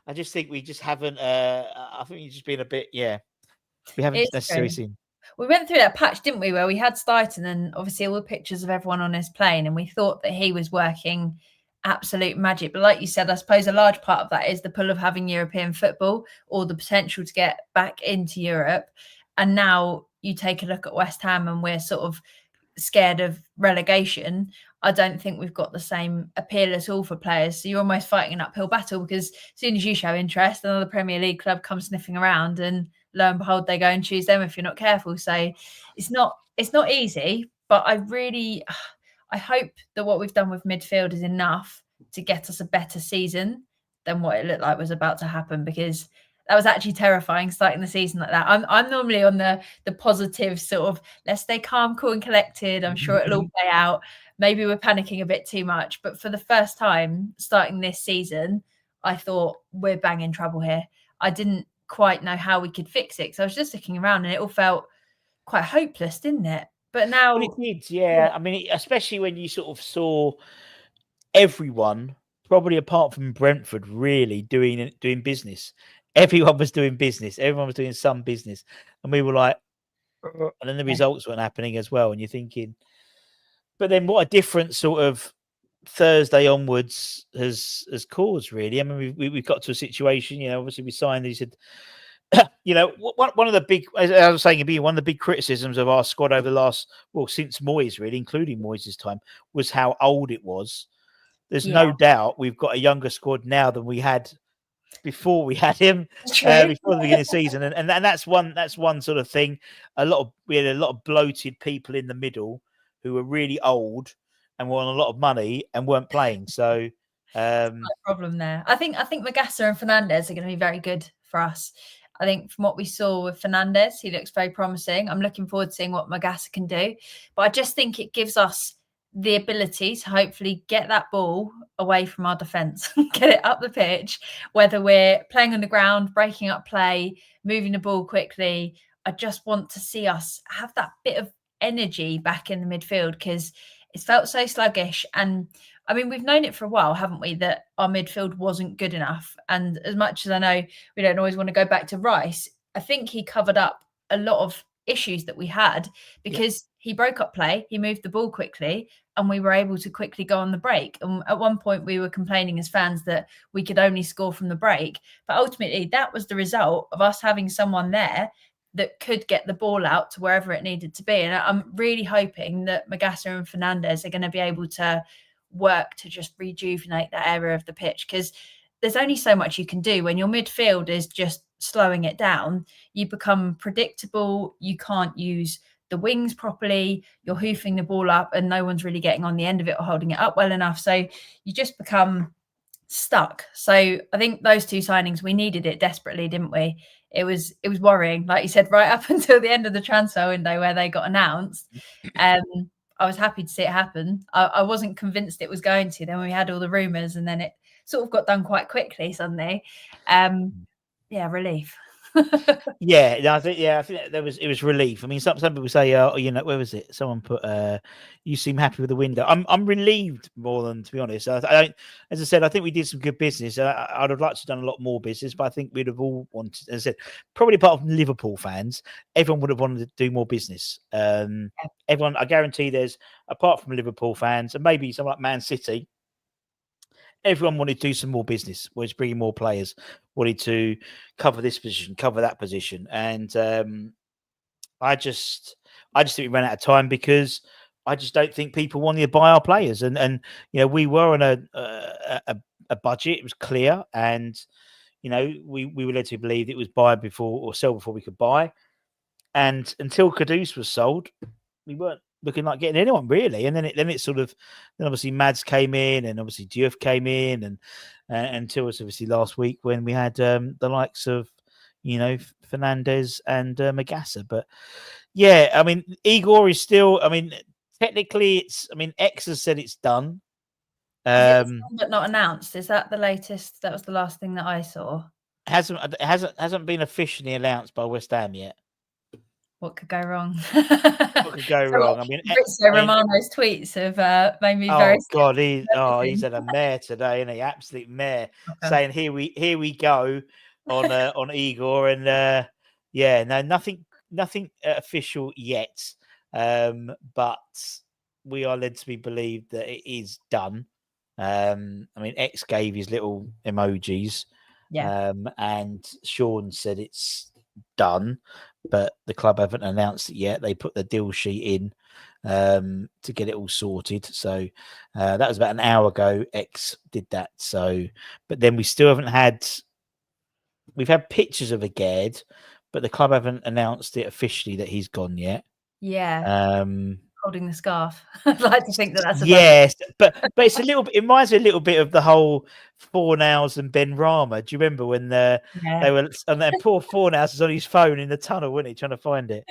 [SPEAKER 1] I just think we just haven't. I think you've just been a bit. Yeah, we haven't necessarily seen.
[SPEAKER 2] We went through that patch, didn't we, where we had 𝗧𝗥𝗢𝗦𝗙 and obviously all the pictures of everyone on his plane, and we thought that he was working absolute magic. But like you said, I suppose a large part of that is the pull of having European football or the potential to get back into Europe. And now you take a look at West Ham and we're sort of scared of relegation. I don't think we've got the same appeal at all for players. So you're almost fighting an uphill battle, because as soon as you show interest, another Premier League club comes sniffing around, and lo and behold, they go and choose them if you're not careful. So it's not easy, but I hope that what we've done with midfield is enough to get us a better season than what it looked like was about to happen, because that was actually terrifying starting the season like that. I'm normally on the positive sort of, let's stay calm, cool and collected. I'm sure it'll all play out. Maybe we're panicking a bit too much, but for the first time starting this season, I thought we're bang in trouble here. I didn't quite know how we could fix it, so I was just looking around and it all felt quite hopeless, didn't it? But now
[SPEAKER 1] it did, yeah. I mean, especially when you sort of saw everyone, probably apart from Brentford, really doing business. Everyone was doing business. Everyone was doing some business, and we were like, and then the results weren't happening as well. And you're thinking, but then what a different sort of Thursday onwards has caused, really. I mean, we've got to a situation. Obviously we signed. He said, one of the big, as I was saying, one of the big criticisms of our squad over the last, since Moyes, really, including Moyes' time, was how old it was. There's no doubt we've got a younger squad now than we had before we had him, before the beginning of the season, and that's one sort of thing. We had a lot of bloated people in the middle who were really old and were on a lot of money and weren't playing. So
[SPEAKER 2] problem there. I think 𝗪𝗂𝗪 and Fernandes are going to be very good for us. I think from what we saw with Fernandes, he looks very promising. I'm looking forward to seeing what 𝗪𝗂𝗪 can do. But I just think it gives us the ability to hopefully get that ball away from our defence, get it up the pitch, whether we're playing on the ground, breaking up play, moving the ball quickly. I just want to see us have that bit of energy back in the midfield, because it's felt so sluggish. And I mean, we've known it for a while, haven't we, that our midfield wasn't good enough. And as much as I know we don't always want to go back to Rice, I think he covered up a lot of issues that we had, because he broke up play, he moved the ball quickly, and we were able to quickly go on the break. And at one point we were complaining as fans that we could only score from the break. But ultimately that was the result of us having someone there that could get the ball out to wherever it needed to be. And I'm really hoping that 𝗪𝗂𝗪 and Fernandes are going to be able to work to just rejuvenate that area of the pitch, because there's only so much you can do when your midfield is just slowing it down. You become predictable. You can't use the wings properly. You're hoofing the ball up and no one's really getting on the end of it or holding it up well enough. So you just become stuck. So I think those two signings, we needed it desperately, didn't we? It was worrying, like you said, right up until the end of the transfer window where they got announced. I was happy to see it happen. I wasn't convinced it was going to. Then we had all the rumours, and then it sort of got done quite quickly suddenly. Relief.
[SPEAKER 1] I think it was relief. I mean, some people say, where was it? Someone put, you seem happy with the window. I'm relieved more than, to be honest. I don't, as I said, I think we did some good business. I'd have liked to have done a lot more business, but I think we'd have all wanted, as I said, probably apart from Liverpool fans, everyone would have wanted to do more business. Everyone, I guarantee there's, apart from Liverpool fans and maybe someone like Man City, everyone wanted to do some more business, was bringing more players, wanted to cover this position, cover that position. And I just think we ran out of time, because I just don't think people wanted to buy our players. And we were on a budget. It was clear. And, we were led to believe it was buy before or sell before we could buy. And until Kudus was sold, we weren't looking like getting anyone really. And then obviously Mads came in, and obviously Diouf came in, and until us obviously last week when we had the likes of Fernandes and 𝗪𝗂𝗪𝗙. But yeah, I mean, Igor is still, I mean, technically, it's. I mean, X has said it's done.
[SPEAKER 2] Is it done but not announced? Is that the latest? That was the last thing that I saw.
[SPEAKER 1] Hasn't been officially announced by West Ham yet.
[SPEAKER 2] What could go wrong?
[SPEAKER 1] What could go wrong? I mean,
[SPEAKER 2] Rizzo Romano's tweets have made me very.
[SPEAKER 1] Oh God, he's had a mare today, and he absolute mare, saying here we go on Igor, and nothing official yet, but we are led to be believed that it is done. I mean, X gave his little emojis, and Sean said it's done, but the club haven't announced it yet. They put the deal sheet in to get it all sorted. So that was about an hour ago. X did that. So, but then we still haven't had. We've had pictures of 𝗧𝗥𝗢𝗪, but the club haven't announced it officially that he's gone yet.
[SPEAKER 2] Yeah. Holding the scarf. I'd like to think that that's
[SPEAKER 1] yes, but it's a little bit. It reminds me a little bit of the whole Fornals and 𝗪𝗏𝗪. Do you remember when they were and then poor Fornals was on his phone in the tunnel, wasn't he, trying to find it?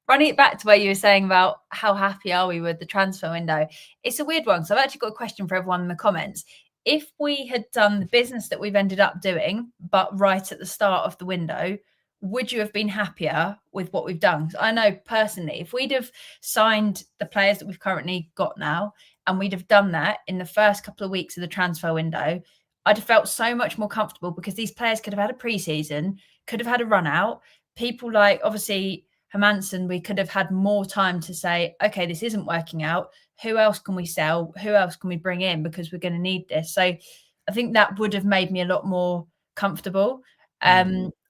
[SPEAKER 2] Running it back to where you were saying about how happy are we with the transfer window, it's a weird one. So I've actually got a question for everyone in the comments. If we had done the business that we've ended up doing, but right at the start of the window, would you have been happier with what we've done? I know personally, if we'd have signed the players that we've currently got now, and we'd have done that in the first couple of weeks of the transfer window, I'd have felt so much more comfortable because these players could have had a pre-season, could have had a run out. People like, obviously, Hermansen, we could have had more time to say, okay, this isn't working out. Who else can we sell? Who else can we bring in? Because we're going to need this. So I think that would have made me a lot more comfortable.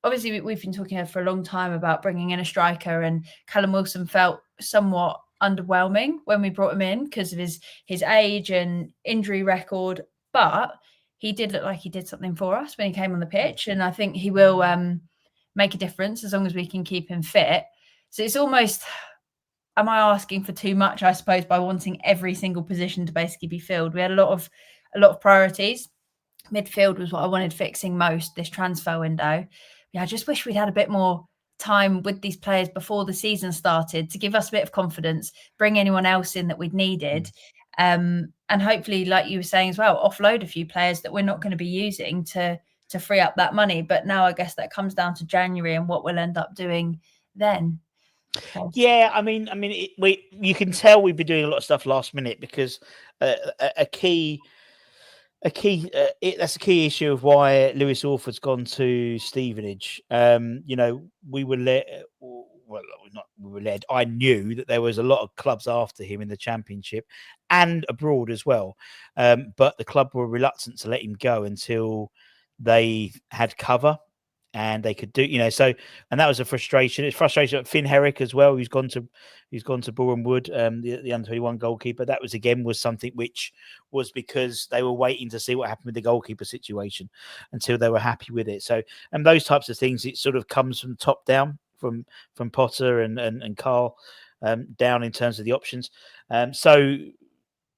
[SPEAKER 2] Obviously, we've been talking here for a long time about bringing in a striker, and Callum Wilson felt somewhat underwhelming when we brought him in because of his age and injury record. But he did look like he did something for us when he came on the pitch. And I think he will make a difference as long as we can keep him fit. So it's almost, am I asking for too much, I suppose, by wanting every single position to basically be filled? We had a lot of priorities. Midfield was what I wanted fixing most this transfer window. Yeah, I just wish we'd had a bit more time with these players before the season started to give us a bit of confidence, bring anyone else in that we'd needed. And hopefully, like you were saying as well, offload a few players that we're not going to be using to free up that money. But now I guess that comes down to January and what we'll end up doing then.
[SPEAKER 1] Yeah, I mean, you can tell we've been doing a lot of stuff last minute because that's a key issue of why Lewis Orford's gone to Stevenage. We were led. Well, we were led. I knew that there was a lot of clubs after him in the Championship and abroad as well, but the club were reluctant to let him go until they had cover. And they could do, so, and that was a frustration. It's frustration at Finn Herrick as well. Who's gone to Boreham Wood, the under-21 goalkeeper. That was something which was because they were waiting to see what happened with the goalkeeper situation until they were happy with it. So, and those types of things, it sort of comes from top down, from Potter and Carl down in terms of the options. So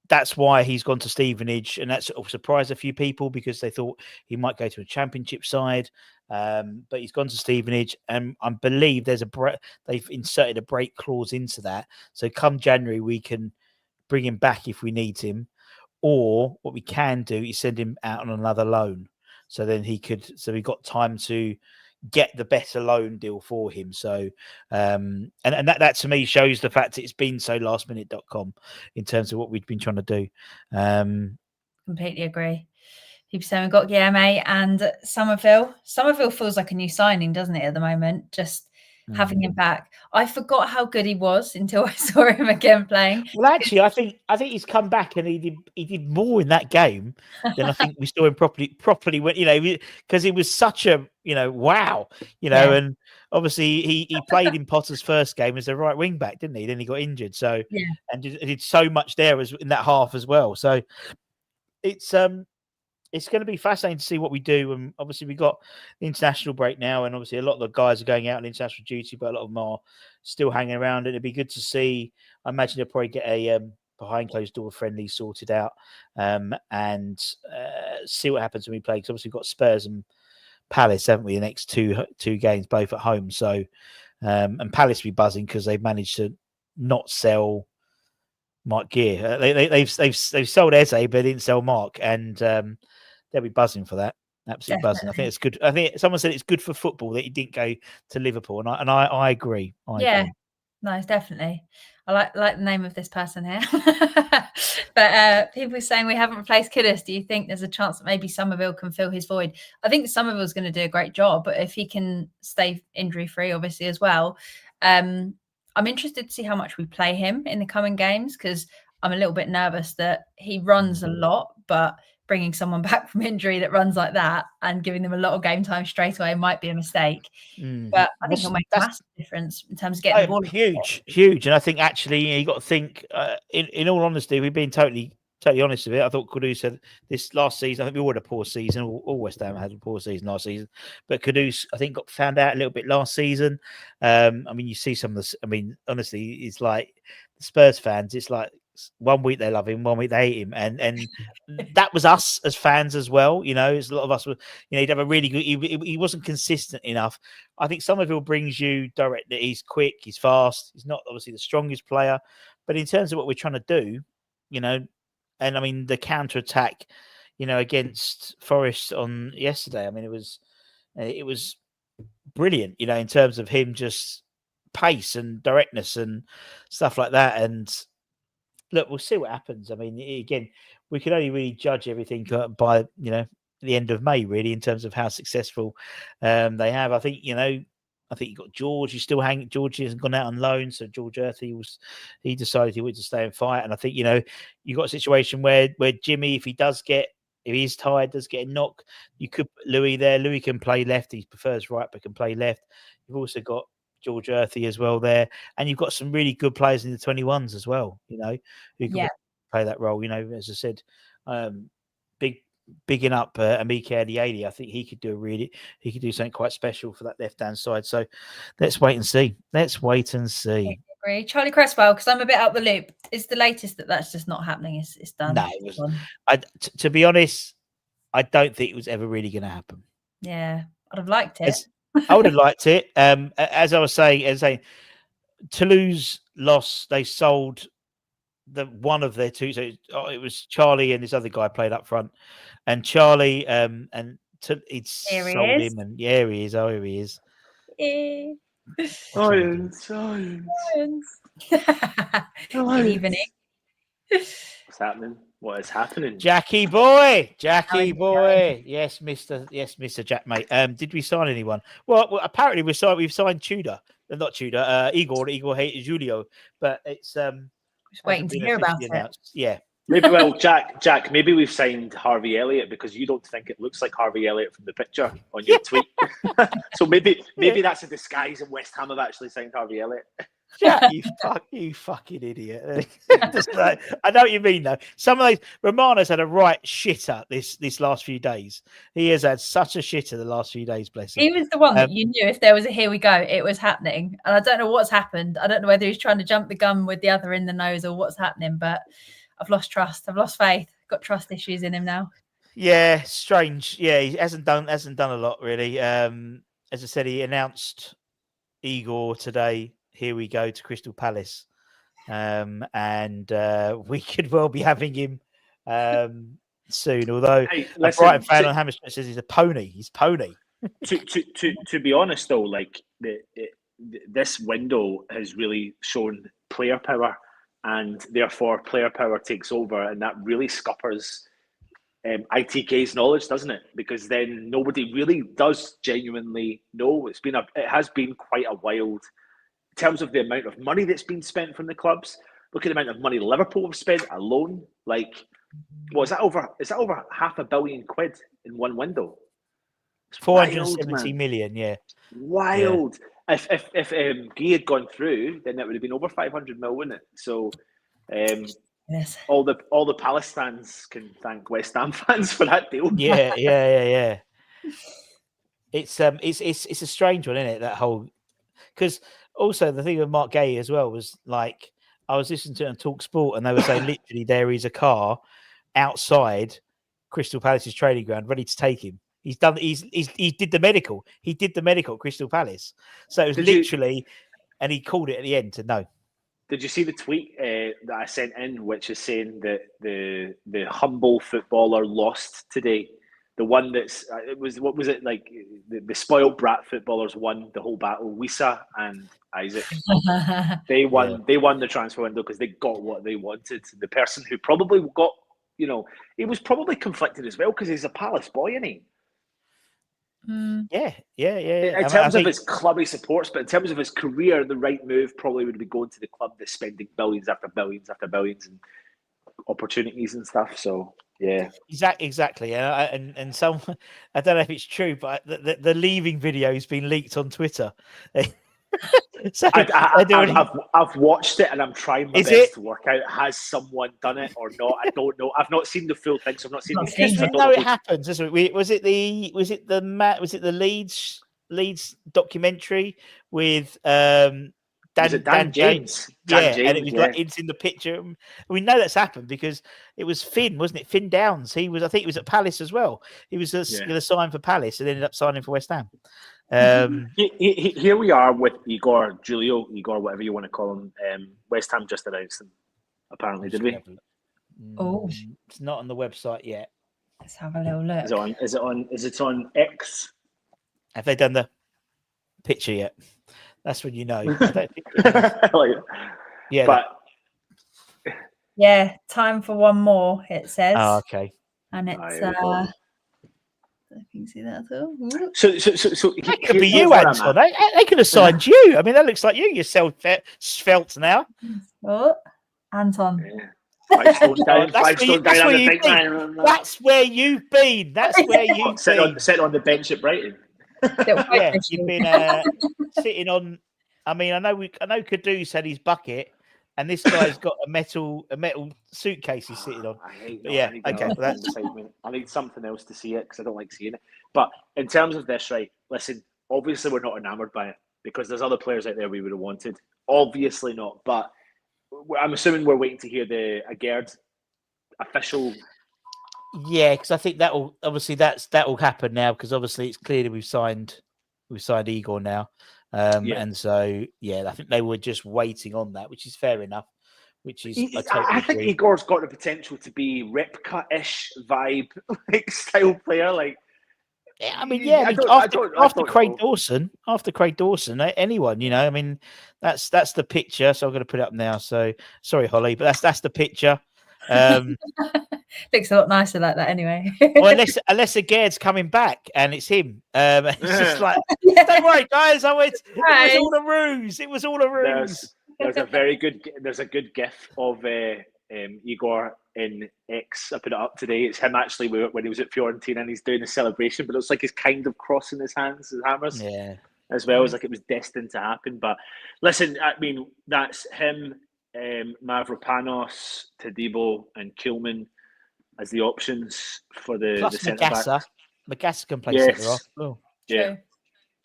[SPEAKER 1] that's why he's gone to Stevenage, and that sort of surprised a few people because they thought he might go to a Championship side. But he's gone to Stevenage, and I believe they've inserted a break clause into that. So come January, we can bring him back if we need him, or what we can do is send him out on another loan. So then we got time to get the better loan deal for him. So and that to me shows the fact that it's been so lastminute.com in terms of what we've been trying to do.
[SPEAKER 2] Completely agree. People saying we've got 𝗧𝗥𝗢𝗪 and Somerville. Somerville feels like a new signing, doesn't it, at the moment? Just having him back. I forgot how good he was until I saw him again playing.
[SPEAKER 1] Well, actually, I think he's come back and he did more in that game than I think we saw him properly when, because he was such a, wow, and obviously he played in Potter's first game as a right wing back, didn't he? Then he got injured. So, and did so much there as in that half as well. So it's going to be fascinating to see what we do. And obviously we've got the international break now, and obviously a lot of the guys are going out on international duty, but a lot of them are still hanging around. And it'd be good to see. I imagine they'll probably get a behind closed door friendly sorted out and see what happens when we play. Because obviously we've got Spurs and Palace, haven't we? The next two games, both at home. So and Palace will be buzzing because they've managed to not sell Mark Gear. They've sold 𝗧𝗥𝗢𝗪, but they didn't sell Mark, and they'll be buzzing for that. Absolutely buzzing. I think it's good. I think someone said it's good for football that he didn't go to Liverpool, and I agree. I agree.
[SPEAKER 2] Nice, definitely. I like the name of this person here. But people are saying we haven't replaced Kudus. Do you think there's a chance that maybe Summerville can fill his void? I think Summerville's going to do a great job, but if he can stay injury free, obviously as well. I'm interested to see how much we play him in the coming games, because I'm a little bit nervous that he runs a lot, but bringing someone back from injury that runs like that and giving them a lot of game time straight away might be a mistake. But I think it'll make a massive difference in terms of getting the ball.
[SPEAKER 1] Huge. And I think actually you got to think, in all honesty, we've been totally honest with it. I thought Kudus said this last season, I think we all had a poor season. All West Ham had a poor season last season. But Kudus, I think, got found out a little bit last season. I mean, you see some of this. I mean, honestly, it's like the Spurs fans, it's like 1 week they love him, 1 week they hate him, and that was us as fans as well. You know, it's a lot of us were, you know, he'd have a really good. He wasn't consistent enough. I think Summerville brings you direct. He's quick, he's fast. He's not obviously the strongest player, but in terms of what we're trying to do, you know, and I mean the counter attack, you know, against Forest on yesterday. I mean, it was brilliant. You know, in terms of him just pace and directness and stuff like that, and. Look, we'll see what happens. I mean, again, we can only really judge everything by, you know, the end of May, really, in terms of how successful they have. I think, you know, I think you got George. You still hang. George hasn't gone out on loan, so George Earthy he decided he wanted to stay and fight. And I think, you know, you got a situation where Jimmy, if he's tired, does get a knock, you could put Louis there. Louis can play left. He prefers right, but can play left. You've also got George Earthy as well there, and you've got some really good players in the 21s as well, you know, who can play that role. You know, as I said, bigging up 𝗧𝗥𝗢𝗪. I think he could do something quite special for that left hand side. So let's wait and see. I
[SPEAKER 2] agree. Charlie Cresswell, because I'm a bit out the loop. Is the latest that's just not happening? It's done.
[SPEAKER 1] No, it was. To be honest, I don't think it was ever really going to happen.
[SPEAKER 2] Yeah, I'd have liked it.
[SPEAKER 1] I would have liked it. As I was saying, Toulouse lost. They sold one of their two. So it was Charlie and this other guy played up front, and Charlie he'd sold him, and here he is. Oh, here he is.
[SPEAKER 3] Science.
[SPEAKER 2] Good evening.
[SPEAKER 3] What's happening? What is happening?
[SPEAKER 1] Jackie boy. Yes, Mr. Jack, mate. Did we sign anyone? Well, apparently we've signed Tudor. Not Tudor, Igor Julio. But it's
[SPEAKER 2] just waiting to hear about it.
[SPEAKER 1] Yeah.
[SPEAKER 3] Maybe Jack, maybe we've signed Harvey Elliott because you don't think it looks like Harvey Elliott from the picture on your tweet. So maybe that's a disguise and West Ham have actually signed Harvey Elliott.
[SPEAKER 1] Yeah, you fucking idiot. I know what you mean, though. Some of those, Romano's had a right shitter this last few days. He has had such a shitter the last few days, bless him.
[SPEAKER 2] He was the one that you knew if there was a here we go, it was happening. And I don't know what's happened. I don't know whether he's trying to jump the gun with the other in the nose or what's happening, but I've lost trust. I've lost faith. Got trust issues in him now.
[SPEAKER 1] Yeah, strange. Yeah, he hasn't done a lot, really. As I said, he announced Igor today. Here we go to Crystal Palace, and we could well be having him soon. Although a Brighton fan on Hammersmith says he's a pony. He's pony.
[SPEAKER 3] To be honest, though, like this window has really shown player power, and therefore player power takes over, and that really scuppers ITK's knowledge, doesn't it? Because then nobody really does genuinely know. It has been quite a wild. In terms of the amount of money that's been spent from the clubs, look at the amount of money Liverpool have spent alone. Like, is that over £500 million in one window?
[SPEAKER 1] It's 470 million, yeah.
[SPEAKER 3] Wild. Yeah. If Guy had gone through, then it would have been over 500 mil, wouldn't it? So
[SPEAKER 2] yes.
[SPEAKER 3] all the Palace fans can thank West Ham fans for that deal.
[SPEAKER 1] Yeah. It's a strange one, isn't it? That whole, because also the thing with Mark Gay as well was, like, I was listening to it on Talk Sport and they were saying literally there is a car outside Crystal Palace's training ground ready to take him. He did the medical. He did the medical at Crystal Palace. So it was and he called it at the end to no.
[SPEAKER 3] Did you see the tweet that I sent in, which is saying that the humble footballer lost today? The one that's it was what was it like? The spoiled brat footballers won the whole battle. 𝗧𝗥𝗢𝗪 and 𝗧𝗥. They won.
[SPEAKER 1] Yeah.
[SPEAKER 3] They won the transfer window because they got what they wanted. The person who probably got, he was probably conflicted as well because he's a Palace boy, isn't he?
[SPEAKER 1] Yeah.
[SPEAKER 3] In terms of his club he supports, but in terms of his career, the right move probably would be going to the club that's spending billions after billions after billions and opportunities and stuff. So yeah,
[SPEAKER 1] exactly. And some, I don't know if it's true, but the leaving video has been leaked on Twitter. So
[SPEAKER 3] I've watched it and I'm trying my best to work out, has someone done it or not? I don't know. I've not seen the full thing, so I've not seen the
[SPEAKER 1] because we know it happens. Was it the Leeds documentary with Dan James? And it was like it's in the picture. We know that's happened because it was Finn, wasn't it? Finn Downs. I think he was at Palace as well. He was going to sign for Palace and ended up signing for West Ham.
[SPEAKER 3] Here we are with Igor Julio, whatever you want to call him. West Ham just announced him. Apparently, did we?
[SPEAKER 2] Oh,
[SPEAKER 1] it's not on the website yet.
[SPEAKER 2] Let's have a little look.
[SPEAKER 3] Is it on X?
[SPEAKER 1] Have they done the picture yet? That's when you know.
[SPEAKER 2] Yeah, time for one more. It says.
[SPEAKER 1] Oh, okay.
[SPEAKER 2] And it's. I can see that at all.
[SPEAKER 3] So
[SPEAKER 1] that could be you, Anton. They could have signed you. I mean, that looks like you. You're svelte now.
[SPEAKER 2] What, Anton?
[SPEAKER 3] Yeah. 5 stone down. 5 stone down.
[SPEAKER 1] That's where you've been. That's where you've been.
[SPEAKER 3] Sitting on the bench at Brighton.
[SPEAKER 1] Yeah, you've been sitting on. I mean, I know Kudus had his bucket, and this guy's got a metal suitcase he's sitting on.
[SPEAKER 3] I need something else to see it because I don't like seeing it. But in terms of this, right? Listen, obviously we're not enamoured by it because there's other players out there we would have wanted. Obviously not, but I'm assuming we're waiting to hear the 𝗧𝗥𝗢𝗪 official.
[SPEAKER 1] Yeah, because I think that'll happen now because obviously it's clear that we've signed Igor now. And so I think they were just waiting on that, which is fair enough. I think
[SPEAKER 3] Igor's got the potential to be Repka-ish vibe style player. Like,
[SPEAKER 1] after Craig Dawson, anyone, I mean, that's the picture. So I'm going to put it up now. So sorry, Holly, but that's the picture.
[SPEAKER 2] Looks a lot nicer like that anyway.
[SPEAKER 1] Well, unless 𝗧𝗥𝗢𝗪's coming back and it's him. It's just like, don't worry, guys. It was all a ruse. It was all a ruse.
[SPEAKER 3] There's a good GIF of Igor in X. I put it up today. It's him actually when he was at Fiorentina and he's doing a celebration, but it looks like he's kind of crossing his hands, his hammers.
[SPEAKER 1] Yeah.
[SPEAKER 3] As well as like it was destined to happen. But listen, I mean, that's him, 𝗪𝗡𝗡𝗪, 𝗪𝗡𝗪, and 𝗡𝗏 as the options for the centre back.
[SPEAKER 1] 𝗪𝗡𝗪 can play centre off. Oh.
[SPEAKER 3] Yeah.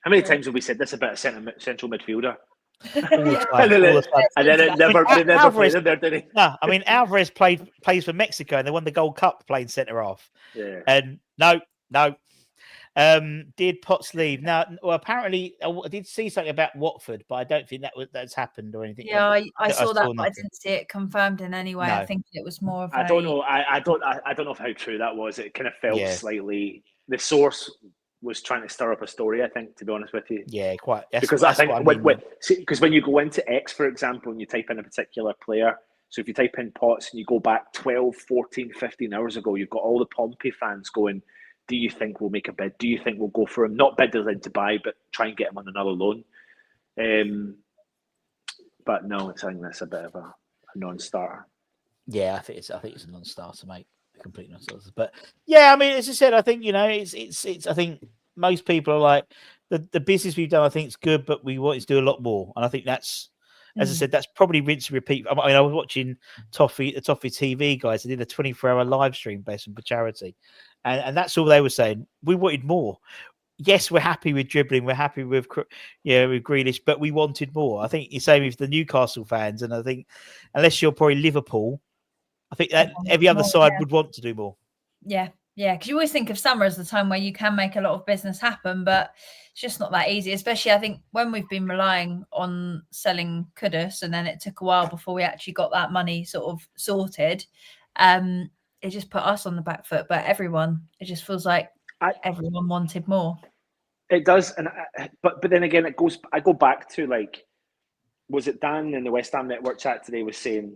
[SPEAKER 3] How many times have we said this about a central midfielder?
[SPEAKER 1] All the time.
[SPEAKER 3] And then it never played in there, did he?
[SPEAKER 1] No, I mean Alvarez plays for Mexico and they won the Gold Cup playing centre off.
[SPEAKER 3] Yeah.
[SPEAKER 1] And no. Did Potts leave? Now, well, apparently I did see something about Watford, but I don't think that's happened or anything.
[SPEAKER 2] Yeah, I saw that, but I didn't see it confirmed in any way. No. I think it was more of
[SPEAKER 3] I don't know. I don't know how true that was. It kind of felt slightly. The source was trying to stir up a story, I think, to be honest with you.
[SPEAKER 1] Yeah, quite.
[SPEAKER 3] Because I think because when you go into X, for example, and you type in a particular player, so if you type in Potts and you go back 12, 14, 15 hours ago, you've got all the Pompey fans going, do you think we'll make a bid? Do you think we'll go for him? Not bid as in to buy, but try and get him on another loan. But no, I think that's a bit of a non-starter.
[SPEAKER 1] Yeah, I think it's a non-starter, mate. A complete non-starter. But yeah, I mean, as I said, I think it's. I think most people are like the business we've done. I think it's good, but we want to do a lot more. And I think that's, as I said, that's probably rinse and repeat. I mean, I was watching the Toffee TV guys. They did a 24-hour live stream based on for charity. And that's all they were saying. We wanted more. Yes, we're happy with dribbling. We're happy with Grealish, but we wanted more. I think you're saying with the Newcastle fans, and I think unless you're probably Liverpool, I think that every other side would want to do more.
[SPEAKER 2] Yeah, Yeah, because you always think of summer as the time where you can make a lot of business happen, but it's just not that easy. Especially, I think, when we've been relying on selling 𝗧𝗥𝗢𝗪, and then it took a while before we actually got that money sort of sorted. It just put us on the back foot. But everyone, it just feels like everyone wanted more.
[SPEAKER 3] It does, but then again, it goes. I go back to, like, was it Dan in the West Ham Network chat today was saying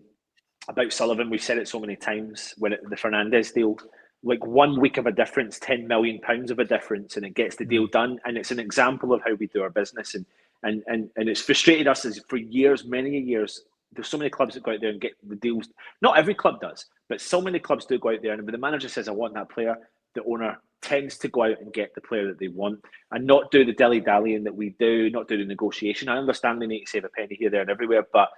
[SPEAKER 3] about Sullivan? We've said it so many times when the Fernandes deal. Like, 1 week of a difference, £10 million of a difference, and it gets the deal done. And it's an example of how we do our business. And it's frustrated us as for years, many years. There's so many clubs that go out there and get the deals. Not every club does, but so many clubs do go out there. And when the manager says, I want that player, the owner tends to go out and get the player that they want and not do the dilly-dallying that we do, not do the negotiation. I understand they need to save a penny here, there, and everywhere. But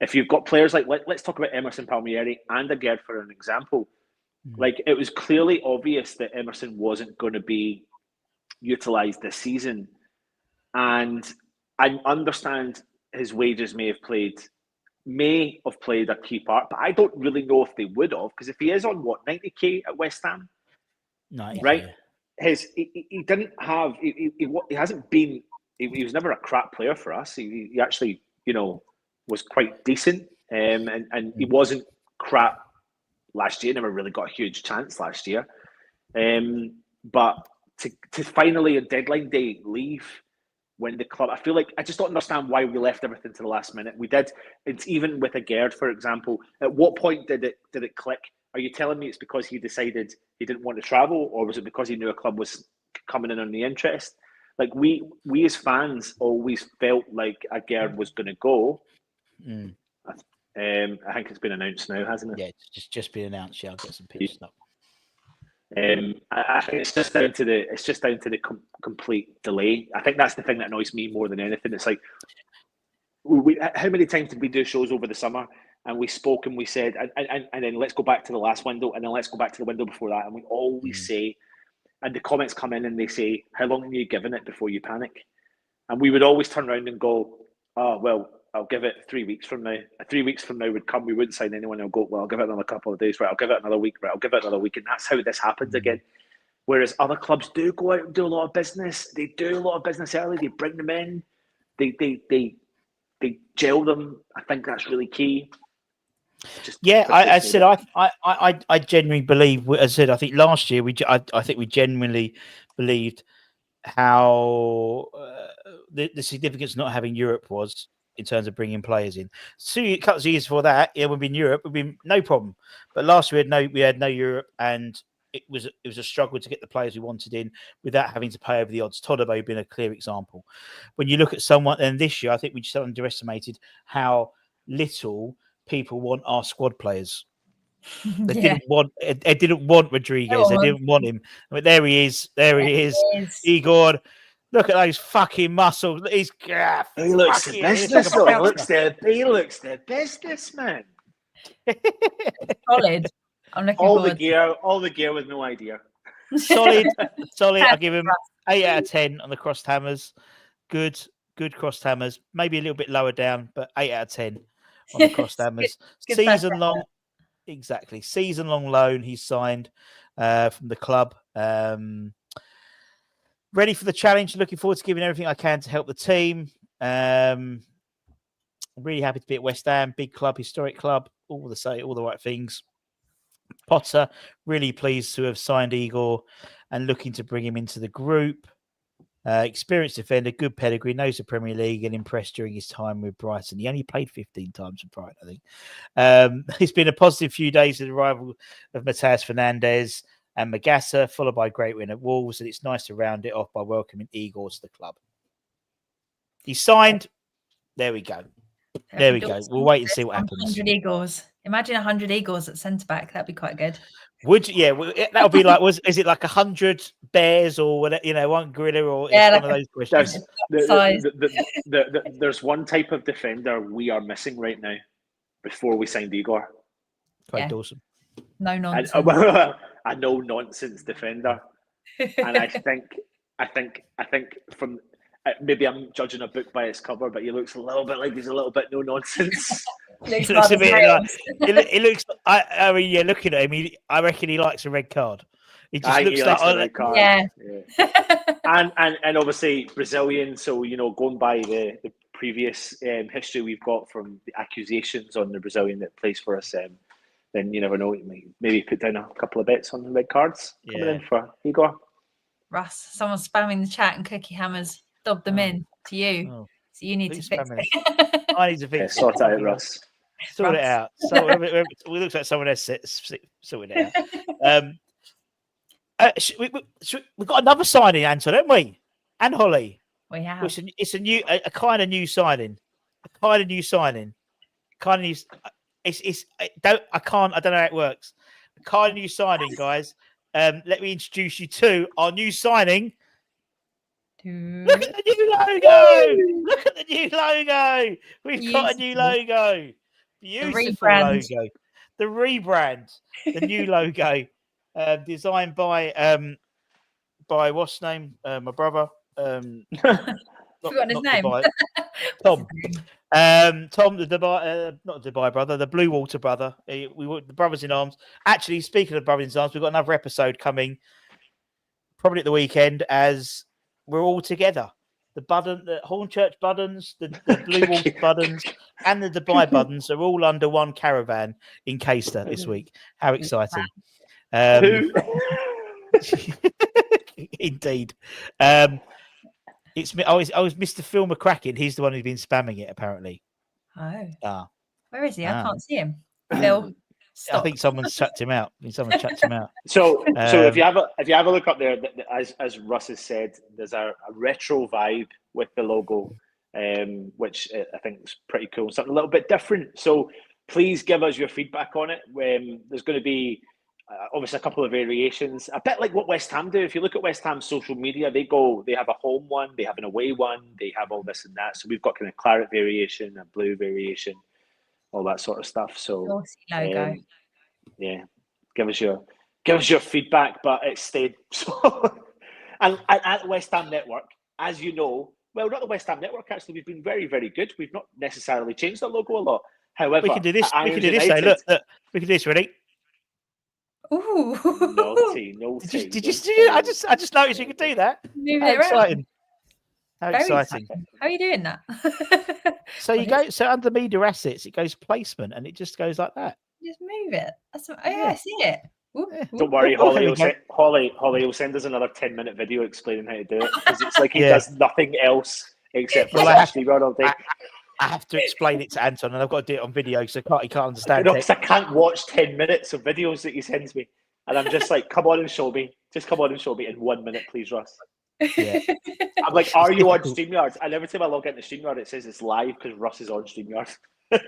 [SPEAKER 3] if you've got players like, let's talk about 𝗪𝗡𝗙𝗪𝗪 and 𝗪𝗓𝗓 for an example. Like, it was clearly obvious that Emerson wasn't going to be utilised this season. And I understand his wages may have played a key part, but I don't really know if they would have, because if he is on, 90k at West Ham?
[SPEAKER 1] 90K.
[SPEAKER 3] Right? He didn't have, he hasn't been, he was never a crap player for us. He actually, was quite decent. And he wasn't crap last year, never really got a huge chance last year. But to finally on deadline day leave when the club, I feel like I just don't understand why we left everything to the last minute. We did. It's even with 𝗪𝗓𝗪𝗪, for example. At what point did it click? Are you telling me it's because he decided he didn't want to travel, or was it because he knew a club was coming in on the interest? Like, we as fans always felt like 𝗪𝗓𝗪 was going to go. I think it's been announced now, hasn't it?
[SPEAKER 1] Yeah, it's just been announced. Yeah, I've got some pictures up.
[SPEAKER 3] I think it's just down to the complete delay. I think that's the thing that annoys me more than anything. It's like, how many times did we do shows over the summer and we spoke and we said, and then let's go back to the last window, and then let's go back to the window before that, and we always say, and the comments come in and they say, how long are you giving it before you panic? And we would always turn around and go, oh, well, I'll give it 3 weeks from now. 3 weeks from now would come, we wouldn't sign anyone. I'll go, well, I'll give it another couple of days, right? I'll give it another week, right? I'll give it another week. And that's how this happens again. Whereas other clubs do go out and do a lot of business. They do a lot of business early. They bring them in. They gel them. I think that's really key.
[SPEAKER 1] I said I genuinely believe. As I said, I think last year I think we genuinely believed how the significance of not having Europe was in terms of bringing players in. A couple of years before that, we'd be in Europe, would be no problem. But last year we had no Europe, and it was a struggle to get the players we wanted in without having to pay over the odds. 𝗪𝗪𝗪𝗪 being a clear example. When you look at someone, and this year I think we just underestimated how little people want our squad players. They didn't want Rodriguez. They didn't want him. I mean, there he is. Igor. Look at those fucking muscles. He
[SPEAKER 3] looks the business. He looks the business, man.
[SPEAKER 2] Solid. I'm looking forward.
[SPEAKER 3] All the gear with no idea.
[SPEAKER 1] Solid. I give him 8 out of 10 on the crossed hammers. Good crossed hammers. Maybe a little bit lower down, but 8 out of 10 on the crossed hammers. Season long. Exactly. Season long loan he's signed from the club. Ready for the challenge. Looking forward to giving everything I can to help the team. I'm really happy to be at West Ham. Big club, historic club. All the right things. Potter, really pleased to have signed Igor and looking to bring him into the group. Experienced defender, good pedigree, knows the Premier League and impressed during his time with Brighton. He only played 15 times with Brighton, I think. It's been a positive few days with the arrival of Matheus Fernandes and 𝗪𝗪𝗪𝗪, followed by a great win at Wolves, and it's nice to round it off by welcoming Igor to the club. He's signed. There we go. There we go. We'll wait and see what happens.
[SPEAKER 2] 100 Igors. Imagine 100 Igors at centre back. That'd be quite good.
[SPEAKER 1] Would you? Yeah, that would be like. Is it like 100 bears or whatever? One gorilla or
[SPEAKER 2] like
[SPEAKER 1] one of those questions?
[SPEAKER 3] There's one type of defender we are missing right now. Before we signed Igor,
[SPEAKER 1] Quite Dawson.
[SPEAKER 2] No nonsense.
[SPEAKER 3] A no nonsense defender, and I think from. Maybe I'm judging a book by its cover, but he looks a little bit like he's a little bit no nonsense.
[SPEAKER 1] He looks a bit like, it looks. I mean, yeah. Looking at him, I reckon he likes a red card. It just
[SPEAKER 3] I think
[SPEAKER 1] looks
[SPEAKER 3] he
[SPEAKER 1] like
[SPEAKER 3] likes the red card.
[SPEAKER 2] Yeah.
[SPEAKER 3] And obviously Brazilian. So going by the previous history we've got from the accusations on the Brazilian that plays for us, then you never know. You might maybe put down a couple of bets on the red cards coming in for Igor.
[SPEAKER 2] Russ, someone's spamming the chat and Cookie Hammers dobbed them in to you.
[SPEAKER 1] Oh.
[SPEAKER 2] So you need to
[SPEAKER 1] Who's
[SPEAKER 2] fix
[SPEAKER 1] spamming
[SPEAKER 2] it.
[SPEAKER 1] I need to fix it.
[SPEAKER 3] Sort it out, Russ.
[SPEAKER 1] Sort it
[SPEAKER 2] Russ.
[SPEAKER 1] out. So it looks like someone else sorted it out. We've got another signing, Anton, haven't we? And Holly.
[SPEAKER 2] We have.
[SPEAKER 1] It's a kind of new signing. A kind of new signing. Kind of new. I don't know how it works. A kind of new signing, guys. Let me introduce you to our new signing. Look at the new logo! Look at the new logo! We've got a new logo. Beautiful logo. The rebrand. The new logo. Designed by what's his name? My brother.
[SPEAKER 2] Forgotten his name.
[SPEAKER 1] Tom. Tom, the Dubai, not the Dubai brother, the Blue Water brother. We were the brothers in arms. Actually, speaking of brothers in arms, we've got another episode coming, probably at the weekend, as we're all together. The Hornchurch Buddens, the Blue Water Buddens, and the Dubai Buddens are all under one caravan in 𝗧𝗥𝗢𝗪 this week. How exciting! Indeed. It's me. I was Mr. Phil McCracken. He's the one who's been spamming it, apparently.
[SPEAKER 2] Oh. Where is he? I can't see him. Phil. Stop.
[SPEAKER 1] I think someone's chucked him out.
[SPEAKER 3] So if you have a look up there, as Russ has said, there's a retro vibe with the logo, which I think is pretty cool. Something a little bit different. So please give us your feedback on it. There's going to be obviously a couple of variations, a bit like what West Ham do. If you look at West Ham's social media, they have a home one, they have an away one, they have all this and that. So we've got kind of claret variation, a blue variation, all that sort of stuff. So
[SPEAKER 2] logo.
[SPEAKER 3] Give us your feedback, but it stayed so. And at the West Ham Network, as you know, well, not the West Ham Network. Actually, we've been very, very good. We've not necessarily changed the logo a lot. However,
[SPEAKER 1] we can do this. We can do this. Look, we can do this. Ready?
[SPEAKER 2] Ooh.
[SPEAKER 3] Naughty.
[SPEAKER 1] Did you see? I just noticed you could do that.
[SPEAKER 2] Moving it around.
[SPEAKER 1] How exciting!
[SPEAKER 2] How are you doing that?
[SPEAKER 1] So you go. So under media assets, it goes placement, and it just goes like that.
[SPEAKER 2] Just move it. I see it.
[SPEAKER 3] Don't worry, Holly will send us another 10-minute video explaining how to do it, because it's like he does nothing else except for run all day.
[SPEAKER 1] I have to explain it to Anton, and I've got to do it on video because he can't understand
[SPEAKER 3] it. I can't watch 10 minutes of videos that he sends me, and I'm just like, come on and show me. Just come on and show me in 1 minute, please, Russ.
[SPEAKER 1] Yeah.
[SPEAKER 3] I'm like, are you on StreamYard? And every time I log into StreamYard, it says it's live because Russ is on StreamYard.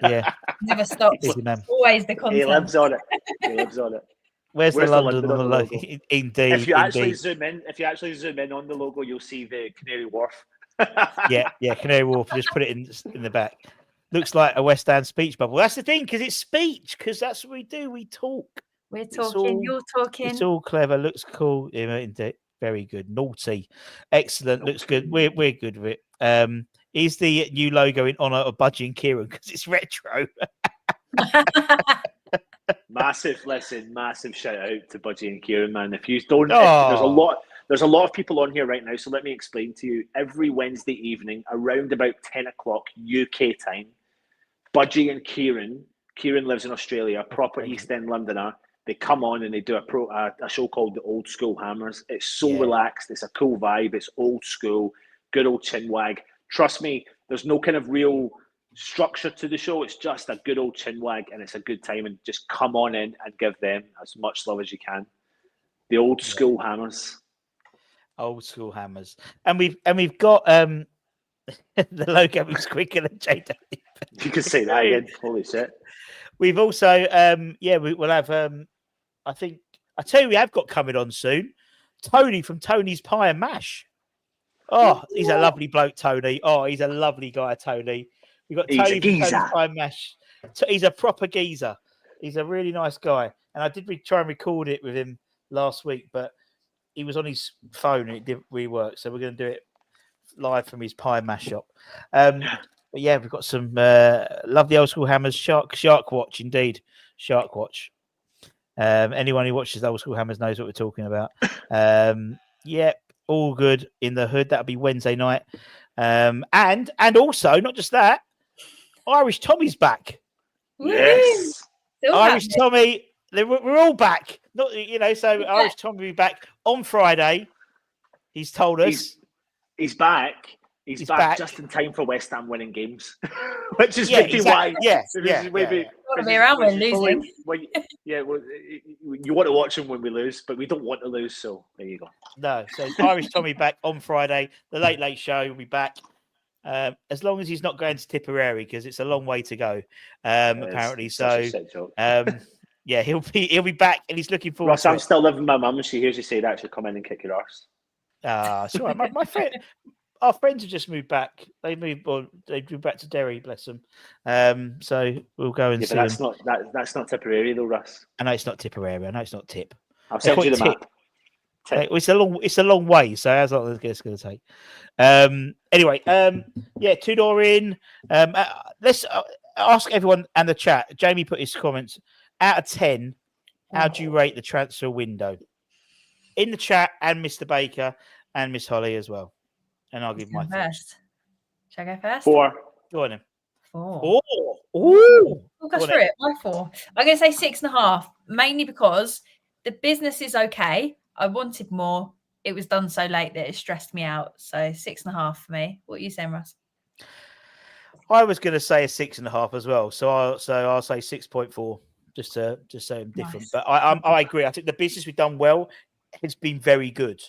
[SPEAKER 1] Yeah.
[SPEAKER 2] Never stops. Always the content.
[SPEAKER 3] He lives on it.
[SPEAKER 1] Where's the London on the logo? Indeed.
[SPEAKER 3] If you actually zoom in on the logo, you'll see the Canary Wharf.
[SPEAKER 1] yeah, Canary Wharf. Just put it in the back. Looks like a West Ham speech bubble. That's the thing, because it's speech. Because that's what we do. We talk.
[SPEAKER 2] We're talking. You're talking.
[SPEAKER 1] It's all clever. Looks cool. Indeed. Very good. Naughty. Excellent. Looks good. We're good with it. Is the new logo in honour of Budgie and Kieran because it's retro? Massive
[SPEAKER 3] shout out to Budgie and Kieran, man. If you don't, there's a lot of people on here right now. So let me explain to you. Every Wednesday evening, around about 10 o'clock UK time, Budgie and Kieran lives in Australia, proper East End Londoner. They come on and they do a show called the Old School Hammers. It's so relaxed. It's a cool vibe. It's old school, good old chin wag. Trust me, there's no kind of real structure to the show. It's just a good old chin wag, and it's a good time. And just come on in and give them as much love as you can. The Old School Hammers.
[SPEAKER 1] Old School Hammers, and we've got the logo moves quicker than JW.
[SPEAKER 3] You can say that again. Holy shit!
[SPEAKER 1] We've also we'll have I tell you we have got coming on soon. Tony from Tony's Pie and Mash. Oh, he's a lovely bloke, Tony. Oh, he's a lovely guy, Tony. We've got Tony from Tony's Pie and Mash. He's a proper geezer. He's a really nice guy. And I did try and record it with him last week, but he was on his phone and it didn't really work. So we're going to do it live from his pie and mash shop. But yeah, we've got some lovely Old School Hammers. Shark Watch, indeed. Shark Watch. Anyone who watches Old School Hammers knows what we're talking about. Yeah, all good in the hood. That'll be Wednesday night. And also, not just that, Irish Tommy's back.
[SPEAKER 3] Yes.
[SPEAKER 1] Irish Tommy, we're all back. Not so Irish Tommy will be back on Friday. He's told us
[SPEAKER 3] he's back. He's back just in time for West Ham winning games, which is maybe why.
[SPEAKER 2] Want to be around when losing.
[SPEAKER 3] You want to watch him when we lose, but we don't want to lose. So there you go.
[SPEAKER 1] No, so Irish Tommy back on Friday. The Late Show will be back. As long as he's not going to Tipperary, because it's a long way to go, apparently. So, yeah, he'll be back, and he's looking forward.
[SPEAKER 3] Ross, I'm still living with my mum, and she hears you say that she'll come in and kick your arse.
[SPEAKER 1] It's all right. My friend, our friends have just moved back. They moved back to Derry, bless them. So we'll go and see them.
[SPEAKER 3] That's not Tipperary though, Russ.
[SPEAKER 1] I know it's not Tipperary. I know it's not Tip.
[SPEAKER 3] I'll send you the map.
[SPEAKER 1] It's a long way, so how's long it's going to take? Anyway, Tudor in. Let's ask everyone and the chat. Jamie put his comments. Out of 10, how do you rate the transfer window? In the chat, and Mr. Baker and Miss Holly as well. And I'll give my
[SPEAKER 2] first. Shall I go first?
[SPEAKER 3] 4.
[SPEAKER 1] Go on then.
[SPEAKER 2] 4.
[SPEAKER 1] Ooh.
[SPEAKER 2] We'll go through it. Why 4? I'm going to say 6.5, mainly because the business is okay. I wanted more. It was done so late that it stressed me out. So 6.5 for me. What are you saying, Russ?
[SPEAKER 1] I was going to say a 6.5 as well. So I'll say 6.4, just to say I'm different. Nice. But I agree. I think the business we've done well has been very good.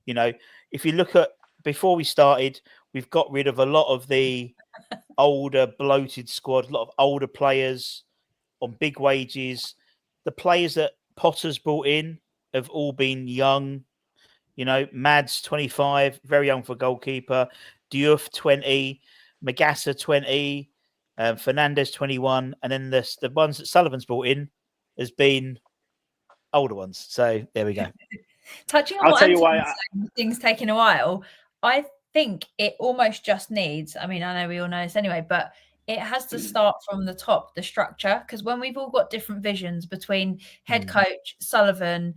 [SPEAKER 1] If you look at before we started, we've got rid of a lot of the older, bloated squad, a lot of older players on big wages. The players that Potter's brought in have all been young. Mads 25, very young for goalkeeper. Diouf 20, Magassa 20, Fernandez 21, and then the ones that Sullivan's brought in has been older ones. So there we go.
[SPEAKER 2] Touching on what Anthony was saying, things taking a while, I think it almost just needs, I know we all know this anyway, but it has to start from the top, the structure, because when we've all got different visions between head coach, Sullivan,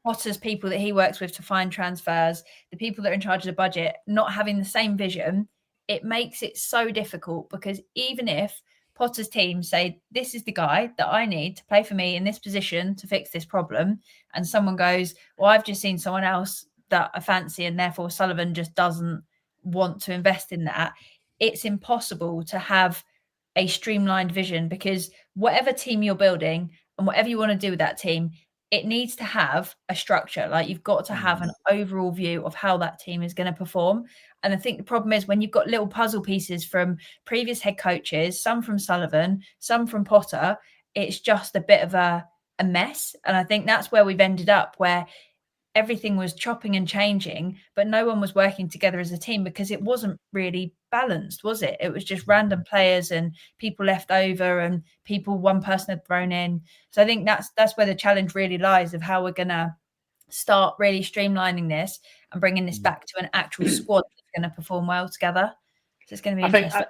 [SPEAKER 2] Potter's people that he works with to find transfers, the people that are in charge of the budget, not having the same vision, it makes it so difficult, because even if Potter's team say, this is the guy that I need to play for me in this position to fix this problem, and someone goes, well, I've just seen someone else that I fancy, and therefore Sullivan just doesn't want to invest in that, it's impossible to have a streamlined vision, because whatever team you're building and whatever you want to do with that team, it needs to have a structure. Like, you've got to have an overall view of how that team is going to perform. And I think the problem is when you've got little puzzle pieces from previous head coaches, some from Sullivan, some from Potter, it's just a bit of a mess. And I think that's where we've ended up, where everything was chopping and changing, but no one was working together as a team, because it wasn't really balanced, was it? It was just random players and people left over and one person had thrown in. So I think that's where the challenge really lies, of how we're going to start really streamlining this and bringing this back to an actual squad that's going to perform well together. So it's going to be interesting.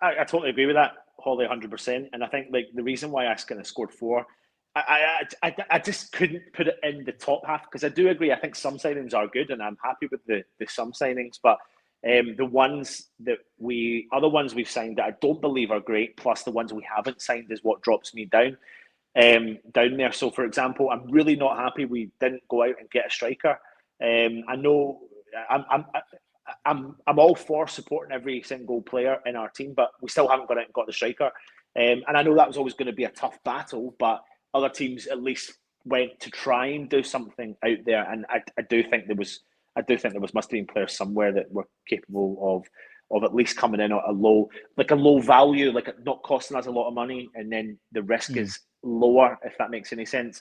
[SPEAKER 3] I totally agree with that, Holly, 100%. And I think the reason why I kind of scored 4, I just couldn't put it in the top half, because I do agree. I think some signings are good, and I'm happy with the some signings, but the other ones we've signed that I don't believe are great, plus the ones we haven't signed, is what drops me down there. So, for example, I'm really not happy we didn't go out and get a striker. I know I'm all for supporting every single player in our team, but we still haven't got out and got the striker. And I know that was always going to be a tough battle, but other teams at least went to try and do something out there, and I do think there must have been players somewhere that were capable of at least coming in at a low value, like not costing us a lot of money, and then the risk is lower, if that makes any sense.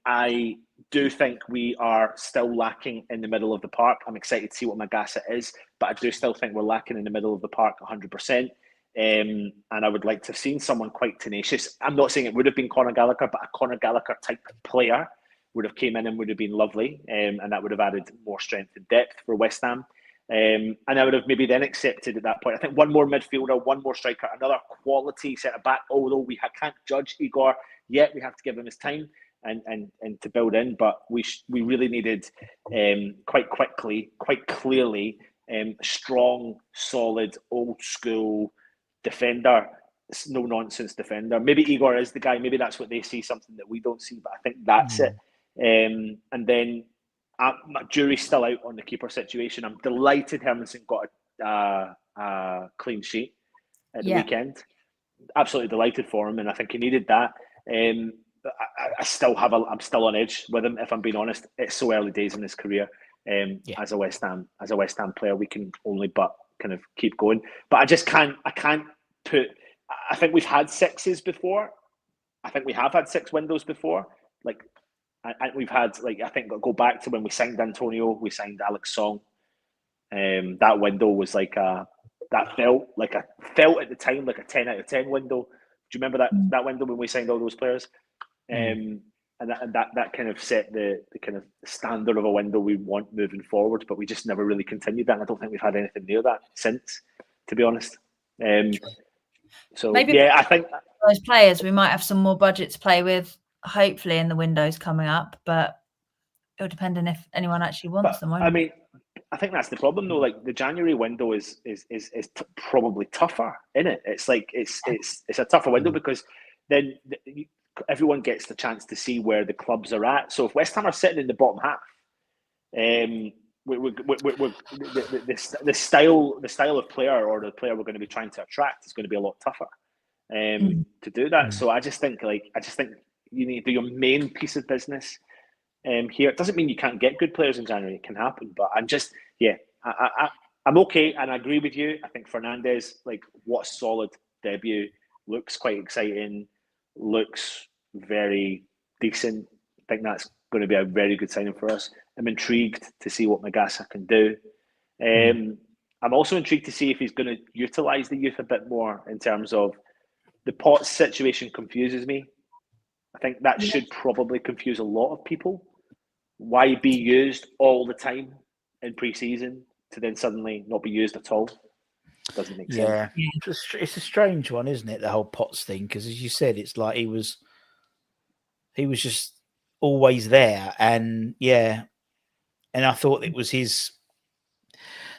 [SPEAKER 3] I do think we are still lacking in the middle of the park. I'm excited to see what Magassa is, but I do still think we're lacking in the middle of the park 100%. And I would like to have seen someone quite tenacious. I'm not saying it would have been Conor Gallagher, but a Conor Gallagher type player would have came in and would have been lovely, and that would have added more strength and depth for West Ham. And I would have maybe then accepted at that point. I think one more midfielder, one more striker, another quality centre back. Although we can't judge Igor yet, we have to give him his time and to build in. But we really needed quite quickly, quite clearly, strong, solid, old school defender. No nonsense defender. Maybe Igor is the guy. Maybe that's what they see, something that we don't see. But I think that's it. And then. Jury's still out on the keeper situation. I'm delighted Hermansen got a clean sheet at the weekend. Absolutely delighted for him, and I think he needed that. I'm still on edge with him, if I'm being honest. It's so early days in his career. As a West Ham player, we can only but kind of keep going. But I just can't. I can't put. I think we've had sixes before. I think we have had 6 windows before. Like. And we've had, like, I think, go back to when we signed Antonio, we signed 𝗪𝗡𝗥. That window was like that felt at the time like a 10 out of 10 window. Do you remember that window when we signed all those players? And that kind of set the kind of standard of a window we want moving forward, but we just never really continued that. And I don't think we've had anything near that since, to be honest. So maybe I think
[SPEAKER 2] those players, we might have some more budget to play with. Hopefully in the windows coming up, but it'll depend on if anyone actually wants them.
[SPEAKER 3] I mean, I think that's the problem though. Like the January window is probably tougher, isn't it? It's like it's a tougher window because then everyone gets the chance to see where the clubs are at. So if West Ham are sitting in the bottom half, the style of player or the player we're going to be trying to attract is going to be a lot tougher to do that. So I just think you need to do your main piece of business here. It doesn't mean you can't get good players in January. It can happen, but I'm just I'm okay, and I agree with you. I think Fernandes, like, what a solid debut. Looks quite exciting. Looks very decent. I think that's going to be a very good signing for us. I'm intrigued to see what 𝗪𝗧𝗧 can do. I'm also intrigued to see if he's going to utilise the youth a bit more in terms of the Potts situation. Confuses me. I think that should probably confuse a lot of people. Why be used all the time in pre-season to then suddenly not be used at all? Doesn't make sense.
[SPEAKER 1] Yeah, it's a strange one, isn't it? The whole Potts thing, because as you said, it's like he was just always there, and I thought it was his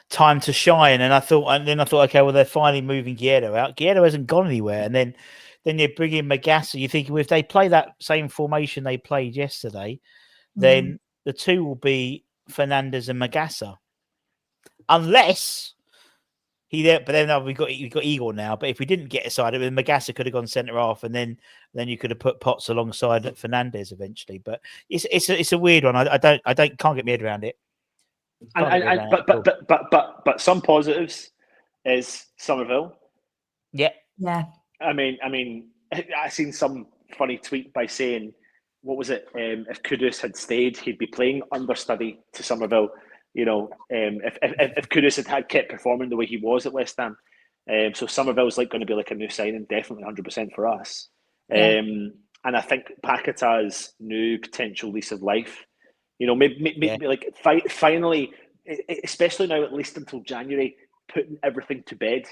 [SPEAKER 1] time to shine, and then I thought, okay, well, they're finally moving 𝗧𝗪𝗓 out. 𝗧𝗪𝗓 hasn't gone anywhere, and then you bring in 𝗪𝗪𝗓𝗪. You're thinking, well, if they play that same formation they played yesterday, then the two will be Fernandes and 𝗪𝗪𝗓𝗪, unless he there. But then we've got Igor now. But if we didn't get aside, 𝗪𝗪𝗓𝗪 could have gone centre half, and then you could have put Potts alongside Fernandes eventually. But it's a weird one. I can't get my head around it.
[SPEAKER 3] But some positives is Summerville.
[SPEAKER 2] Yeah.
[SPEAKER 3] I mean, I seen some funny tweet by saying, what was it? If Kudus had stayed, he'd be playing understudy to Summerville. You know, if Kudus had kept performing the way he was at West Ham, so Summerville's like going to be like a new signing, definitely 100% for us. And I think Paquetà's new potential lease of life. You know, maybe like finally, especially now, at least until January, putting everything to bed.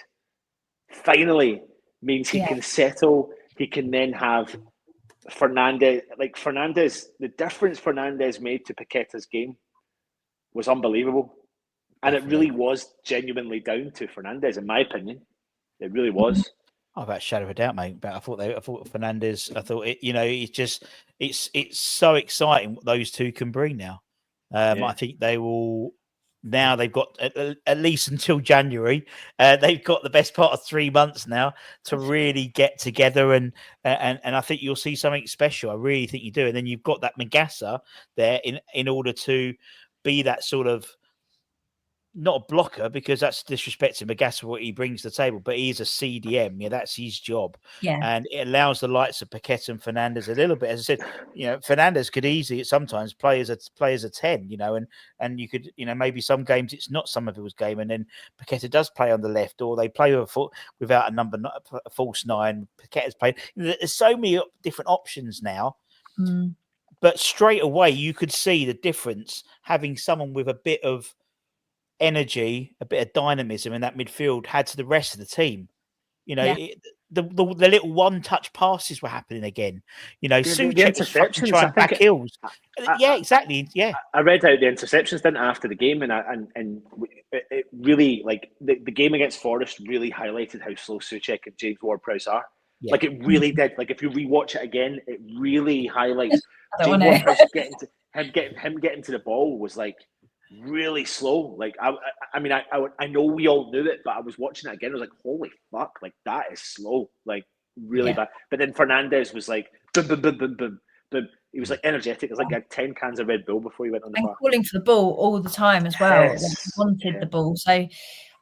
[SPEAKER 3] Finally means he can settle. He can then have Fernandes. Like Fernandes, the difference Fernandes made to Paquetà's game was unbelievable, and it really was genuinely down to Fernandes, in my opinion. It really was.
[SPEAKER 1] Oh, about shadow of a doubt, mate. But I thought Fernandes. I thought it. You know, it's so exciting what those two can bring now. I think they will. Now they've got at least until January. They've got the best part of 3 months now to really get together, and I think you'll see something special. I really think you do. And then you've got that 𝗪𝗪𝗓𝗪 there in order to be that sort of, not a blocker, because that's disrespecting 𝗪𝗪𝗓𝗪, what he brings to the table, but he's a CDM. Yeah, that's his job. Yeah, and it allows the likes of Paquetá and Fernandes a little bit. As I said, you know, Fernandes could easily sometimes play as a 10. You know, and you could, you know, maybe some games it's not Summerville's game, and then Paquetá does play on the left, or they play without a false 9. Paquetá's played. There's so many different options now. But straight away you could see the difference having someone with a bit of energy, a bit of dynamism in that midfield had to the rest of the team. You know,
[SPEAKER 2] Yeah.
[SPEAKER 1] the little one-touch passes were happening again. You know,
[SPEAKER 3] The
[SPEAKER 1] Souček was fucking
[SPEAKER 3] interceptions,
[SPEAKER 1] trying
[SPEAKER 3] I think
[SPEAKER 1] back heels. Yeah, exactly. Yeah.
[SPEAKER 3] I read out the interceptions didn't after the game, and it really, like, the game against Forest really highlighted how slow Souček and James Ward-Prowse are.
[SPEAKER 1] Yeah.
[SPEAKER 3] Like, it really did. Like, if you rewatch it again, it really highlights
[SPEAKER 2] I don't
[SPEAKER 3] James
[SPEAKER 2] wanna-
[SPEAKER 3] Ward-Prowse getting to the ball was like really slow. Like, I mean, I know we all knew it, but I was watching it again. I was like, holy fuck, like, that is slow, like, really
[SPEAKER 2] Yeah.
[SPEAKER 3] bad. But then Fernandez was like, boom, boom, boom, boom, boom, boom. He was like energetic. It was like he had 10 cans of Red Bull before he went on the
[SPEAKER 2] And
[SPEAKER 3] park.
[SPEAKER 2] calling for the ball all the time as well.
[SPEAKER 3] Yes.
[SPEAKER 2] When he wanted
[SPEAKER 3] Yeah.
[SPEAKER 2] the ball. So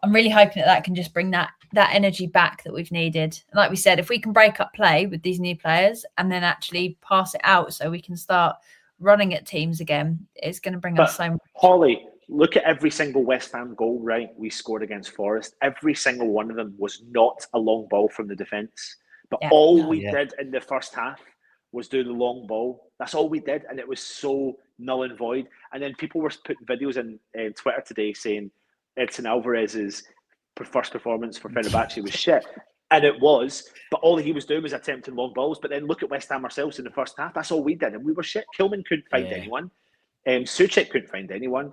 [SPEAKER 2] I'm really hoping that can just bring that energy back that we've needed. And like we said, if we can break up play with these new players and then actually pass it out so we can start running at teams again, it's going to bring us so much.
[SPEAKER 3] Holly, look at every single West Ham goal, right, we scored against Forest. Every single one of them was not a long ball from the defence. But all we did in the first half was do the long ball. That's all we did. And it was so null and void. And then people were putting videos in Twitter today saying Edson Alvarez's first performance for Fenerbahce was shit. And it was. But all he was doing was attempting long balls. But then look at West Ham ourselves in the first half. That's all we did. And we were shit. Kilman couldn't find anyone. Souček couldn't find anyone.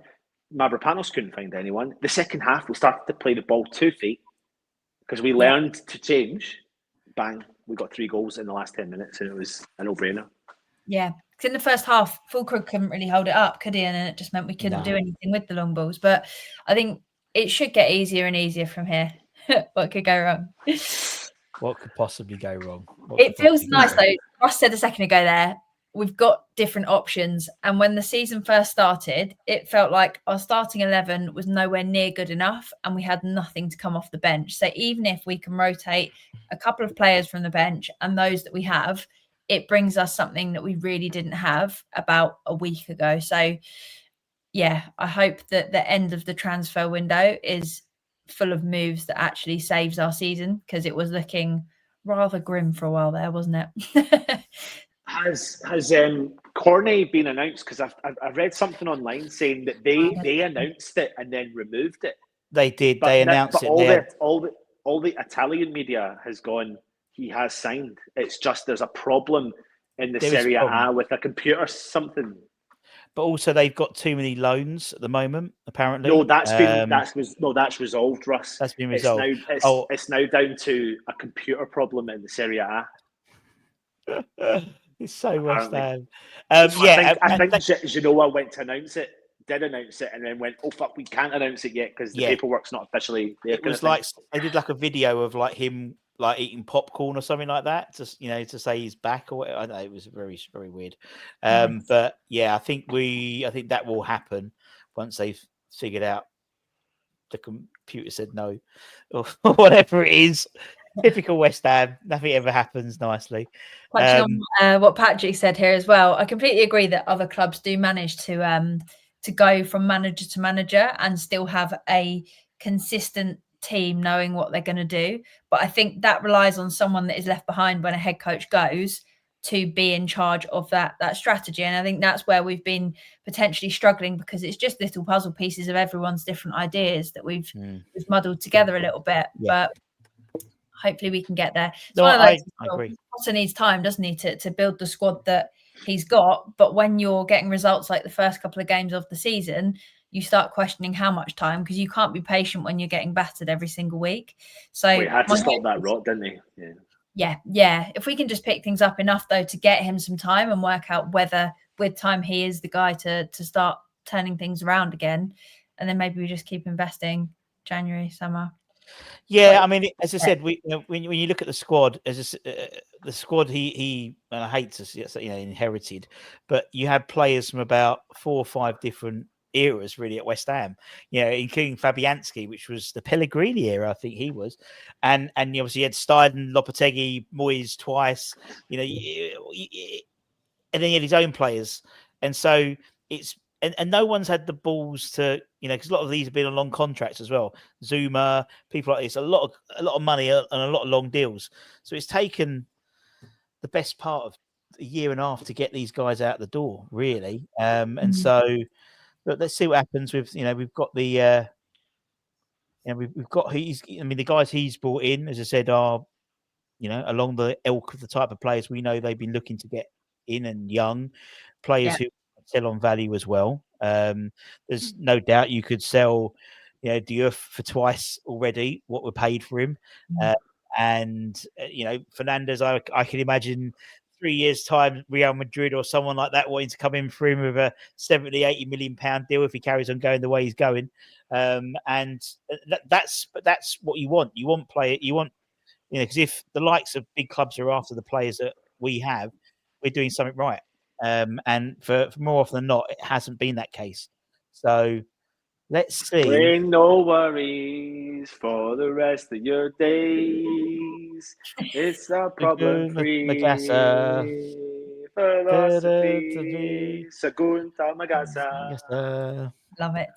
[SPEAKER 3] Mavropanos couldn't find anyone. The second half, we started to play the ball 2 feet because we learned to change. Bang, we got 3 goals in the last 10 minutes, and it was a no-brainer.
[SPEAKER 2] Yeah, because in the first half, Fulkrug couldn't really hold it up, could he? And it just meant we couldn't do anything with the long balls. But I think it should get easier and easier from here. What could go wrong?
[SPEAKER 1] What could possibly go wrong?
[SPEAKER 2] It feels nice, though. Ross said a second ago there, we've got different options. And when the season first started, it felt like our starting 11 was nowhere near good enough and we had nothing to come off the bench. So even if we can rotate a couple of players from the bench and those that we have, it brings us something that we really didn't have about a week ago. So, yeah, I hope that the end of the transfer window is full of moves that actually saves our season, because it was looking rather grim for a while there, wasn't it?
[SPEAKER 3] Has Cornet been announced? Because I've read something online saying that they announced it and then removed it.
[SPEAKER 1] They did.
[SPEAKER 3] But
[SPEAKER 1] they announced it.
[SPEAKER 3] All the Italian media has gone, he has signed. It's just there's a problem in the Serie A with a computer something.
[SPEAKER 1] But also they've got too many loans at the moment, apparently.
[SPEAKER 3] No, that's resolved, Russ.
[SPEAKER 1] That's been resolved.
[SPEAKER 3] It's now down to a computer problem in the Serie A.
[SPEAKER 1] It's so West Ham.
[SPEAKER 3] I think Genoa went to announce it, and then went, oh fuck, we can't announce it yet because the paperwork's not officially there.
[SPEAKER 1] It was like they did like a video of like him like eating popcorn or something like that, just to say he's back or whatever. I know it was very, very weird. But yeah, I think that will happen once they've figured out the computer said no or whatever it is. Typical West Ham. Nothing ever happens nicely.
[SPEAKER 2] Touching on what Patrick said here as well, I completely agree that other clubs do manage to go from manager to manager and still have a consistent team knowing what they're going to do. But I think that relies on someone that is left behind when a head coach goes to be in charge of that strategy. And I think that's where we've been potentially struggling, because it's just little puzzle pieces of everyone's different ideas that we've muddled together a little bit. Yeah. But hopefully we can get there. I agree. Potter needs time, doesn't he, to build the squad that he's got. But when you're getting results like the first couple of games of the season, you start questioning how much time, because you can't be patient when you're getting battered every single week. So
[SPEAKER 3] we had to stop that rot, didn't he?
[SPEAKER 2] Yeah. If we can just pick things up enough, though, to get him some time and work out whether with time he is the guy to start turning things around again, and then maybe we just keep investing January, summer.
[SPEAKER 1] Yeah, I mean, as I said, when you look at the squad, the squad he and I hate to see it, inherited, but you had players from about 4 or 5 different eras really at West Ham, including Fabianski, which was the Pellegrini era, I think he was, and you obviously had Steiden, Lopetegui, Moyes twice, and then he had his own players, and so it's. And no one's had the balls to, because a lot of these have been on long contracts as well. Zuma, people like this, a lot of money and a lot of long deals. So it's taken the best part of a year and a half to get these guys out the door, really. And so, but let's see what happens with, we've got the you know, we've got I mean, the guys he's brought in, as I said, are, you know, along the ilk of the type of players we know they've been looking to get in, and young players who sell on value as well. There's no doubt you could sell, you know, 𝗪𝗓 for twice already what we paid for him. And, you know, Fernandes, I can imagine 3 years' time, Real Madrid or someone like that wanting to come in for him with a 70, 80 million pound deal if he carries on going the way he's going. And that's what you want. You want you know, because if the likes of big clubs are after the players that we have, we're doing something right. And for more often than not, it hasn't been that case. So let's see.
[SPEAKER 3] Bring no worries for the rest of your days. It's a problem-free philosophy. 𝗧𝗥𝗢𝗪𝗙.
[SPEAKER 2] Love it.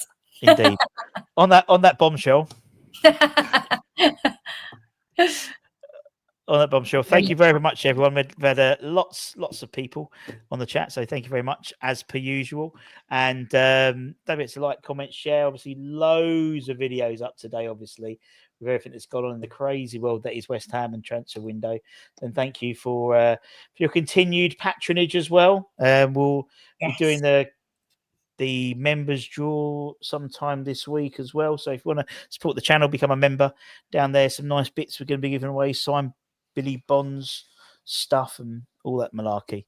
[SPEAKER 1] Indeed. on that bombshell. On that bombshell, thank you very much, everyone. We've had lots of people on the chat, so thank you very much as per usual. And don't forget to like, comment, share. Obviously, loads of videos up today. Obviously, with everything that's gone on in the crazy world that is West Ham and transfer window. And thank you for your continued patronage as well. We'll be doing the members draw sometime this week as well. So if you want to support the channel, become a member down there. Some nice bits we're going to be giving away. Signed Billy Bonds stuff and all that malarkey.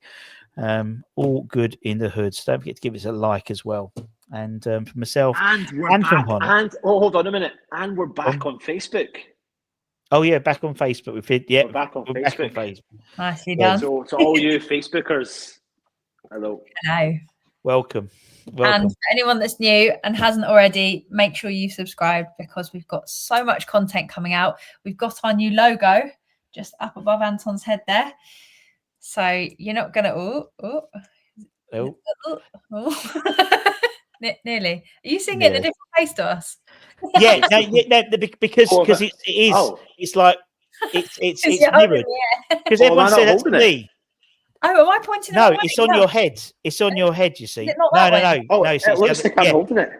[SPEAKER 1] All good in the hood. So don't forget to give us a like as well. And for myself
[SPEAKER 3] and
[SPEAKER 1] from Hon.
[SPEAKER 3] And hold on a minute. And we're back on Facebook.
[SPEAKER 1] Oh yeah, back on Facebook.
[SPEAKER 3] We're back on Facebook.
[SPEAKER 2] Nicely done.
[SPEAKER 3] So to all you Facebookers, hello.
[SPEAKER 1] Welcome.
[SPEAKER 2] And for anyone that's new and hasn't already, make sure you subscribe, because we've got so much content coming out. We've got our new logo just up above Anton's head there. So you're not going to... Nearly. Are you singing a different place to us?
[SPEAKER 1] Yeah, because it is. Oh. It's like it's mirrored. Because everyone said that's me.
[SPEAKER 2] Oh, am I pointing?
[SPEAKER 1] No, it's on your head. It's on your head. You see? No.
[SPEAKER 3] Oh, no. It looks like I'm holding it.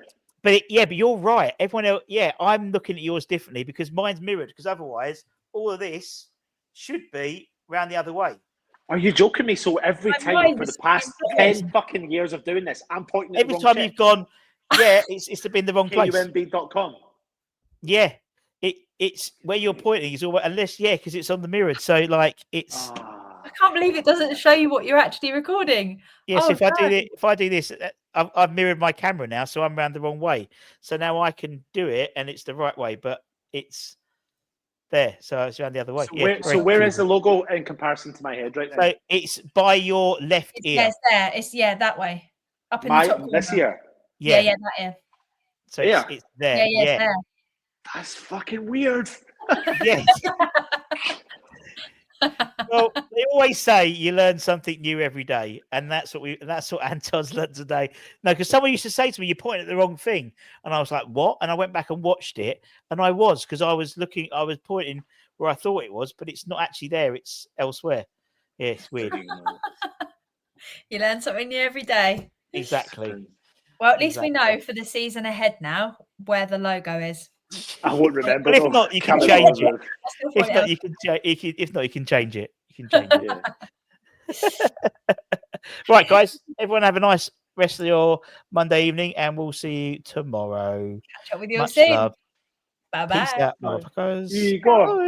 [SPEAKER 1] But you're right. Everyone else, I'm looking at yours differently because mine's mirrored. Because otherwise, all of this should be round the other way.
[SPEAKER 3] Are you joking me? So every time for the past 10 fucking years of doing this, I'm pointing at
[SPEAKER 1] every time you've gone, it's been the wrong place.
[SPEAKER 3] KUMB.com.
[SPEAKER 1] Yeah, it's where you're pointing is all unless because it's on the mirrored. So like it's.
[SPEAKER 2] I can't believe it doesn't show you what you're actually recording.
[SPEAKER 1] Yes, if I do this, I've mirrored my camera now, so I'm round the wrong way. So now I can do it, and it's the right way, but it's there, so it's around the other way.
[SPEAKER 3] So where is the logo in comparison to my head right now?
[SPEAKER 1] So it's by your left ear.
[SPEAKER 2] Yeah, it's there. It's that way, up in the top corner.
[SPEAKER 3] This ear.
[SPEAKER 2] Yeah, that ear.
[SPEAKER 1] So it's there.
[SPEAKER 2] Yeah, it's there.
[SPEAKER 3] That's fucking weird.
[SPEAKER 1] Yes. Well, they always say you learn something new every day, and that's what Anton's learned today. No, because someone used to say to me, "You're pointing at the wrong thing," and I was like, "What?" And I went back and watched it, and I was because I was pointing where I thought it was, but it's not actually there; it's elsewhere. Yeah, it's weird.
[SPEAKER 2] You learn something new every day.
[SPEAKER 1] Exactly.
[SPEAKER 2] Well, at least we know for the season ahead now where the logo is.
[SPEAKER 3] I won't remember.
[SPEAKER 1] But if not, you can change it. If not, you can change it. You can change it. Right, guys. Everyone have a nice rest of your Monday evening, and we'll see you tomorrow.
[SPEAKER 2] Catch up with you soon.
[SPEAKER 1] Love.
[SPEAKER 2] Bye bye.
[SPEAKER 1] Peace out, motherfuckers.
[SPEAKER 3] Igor.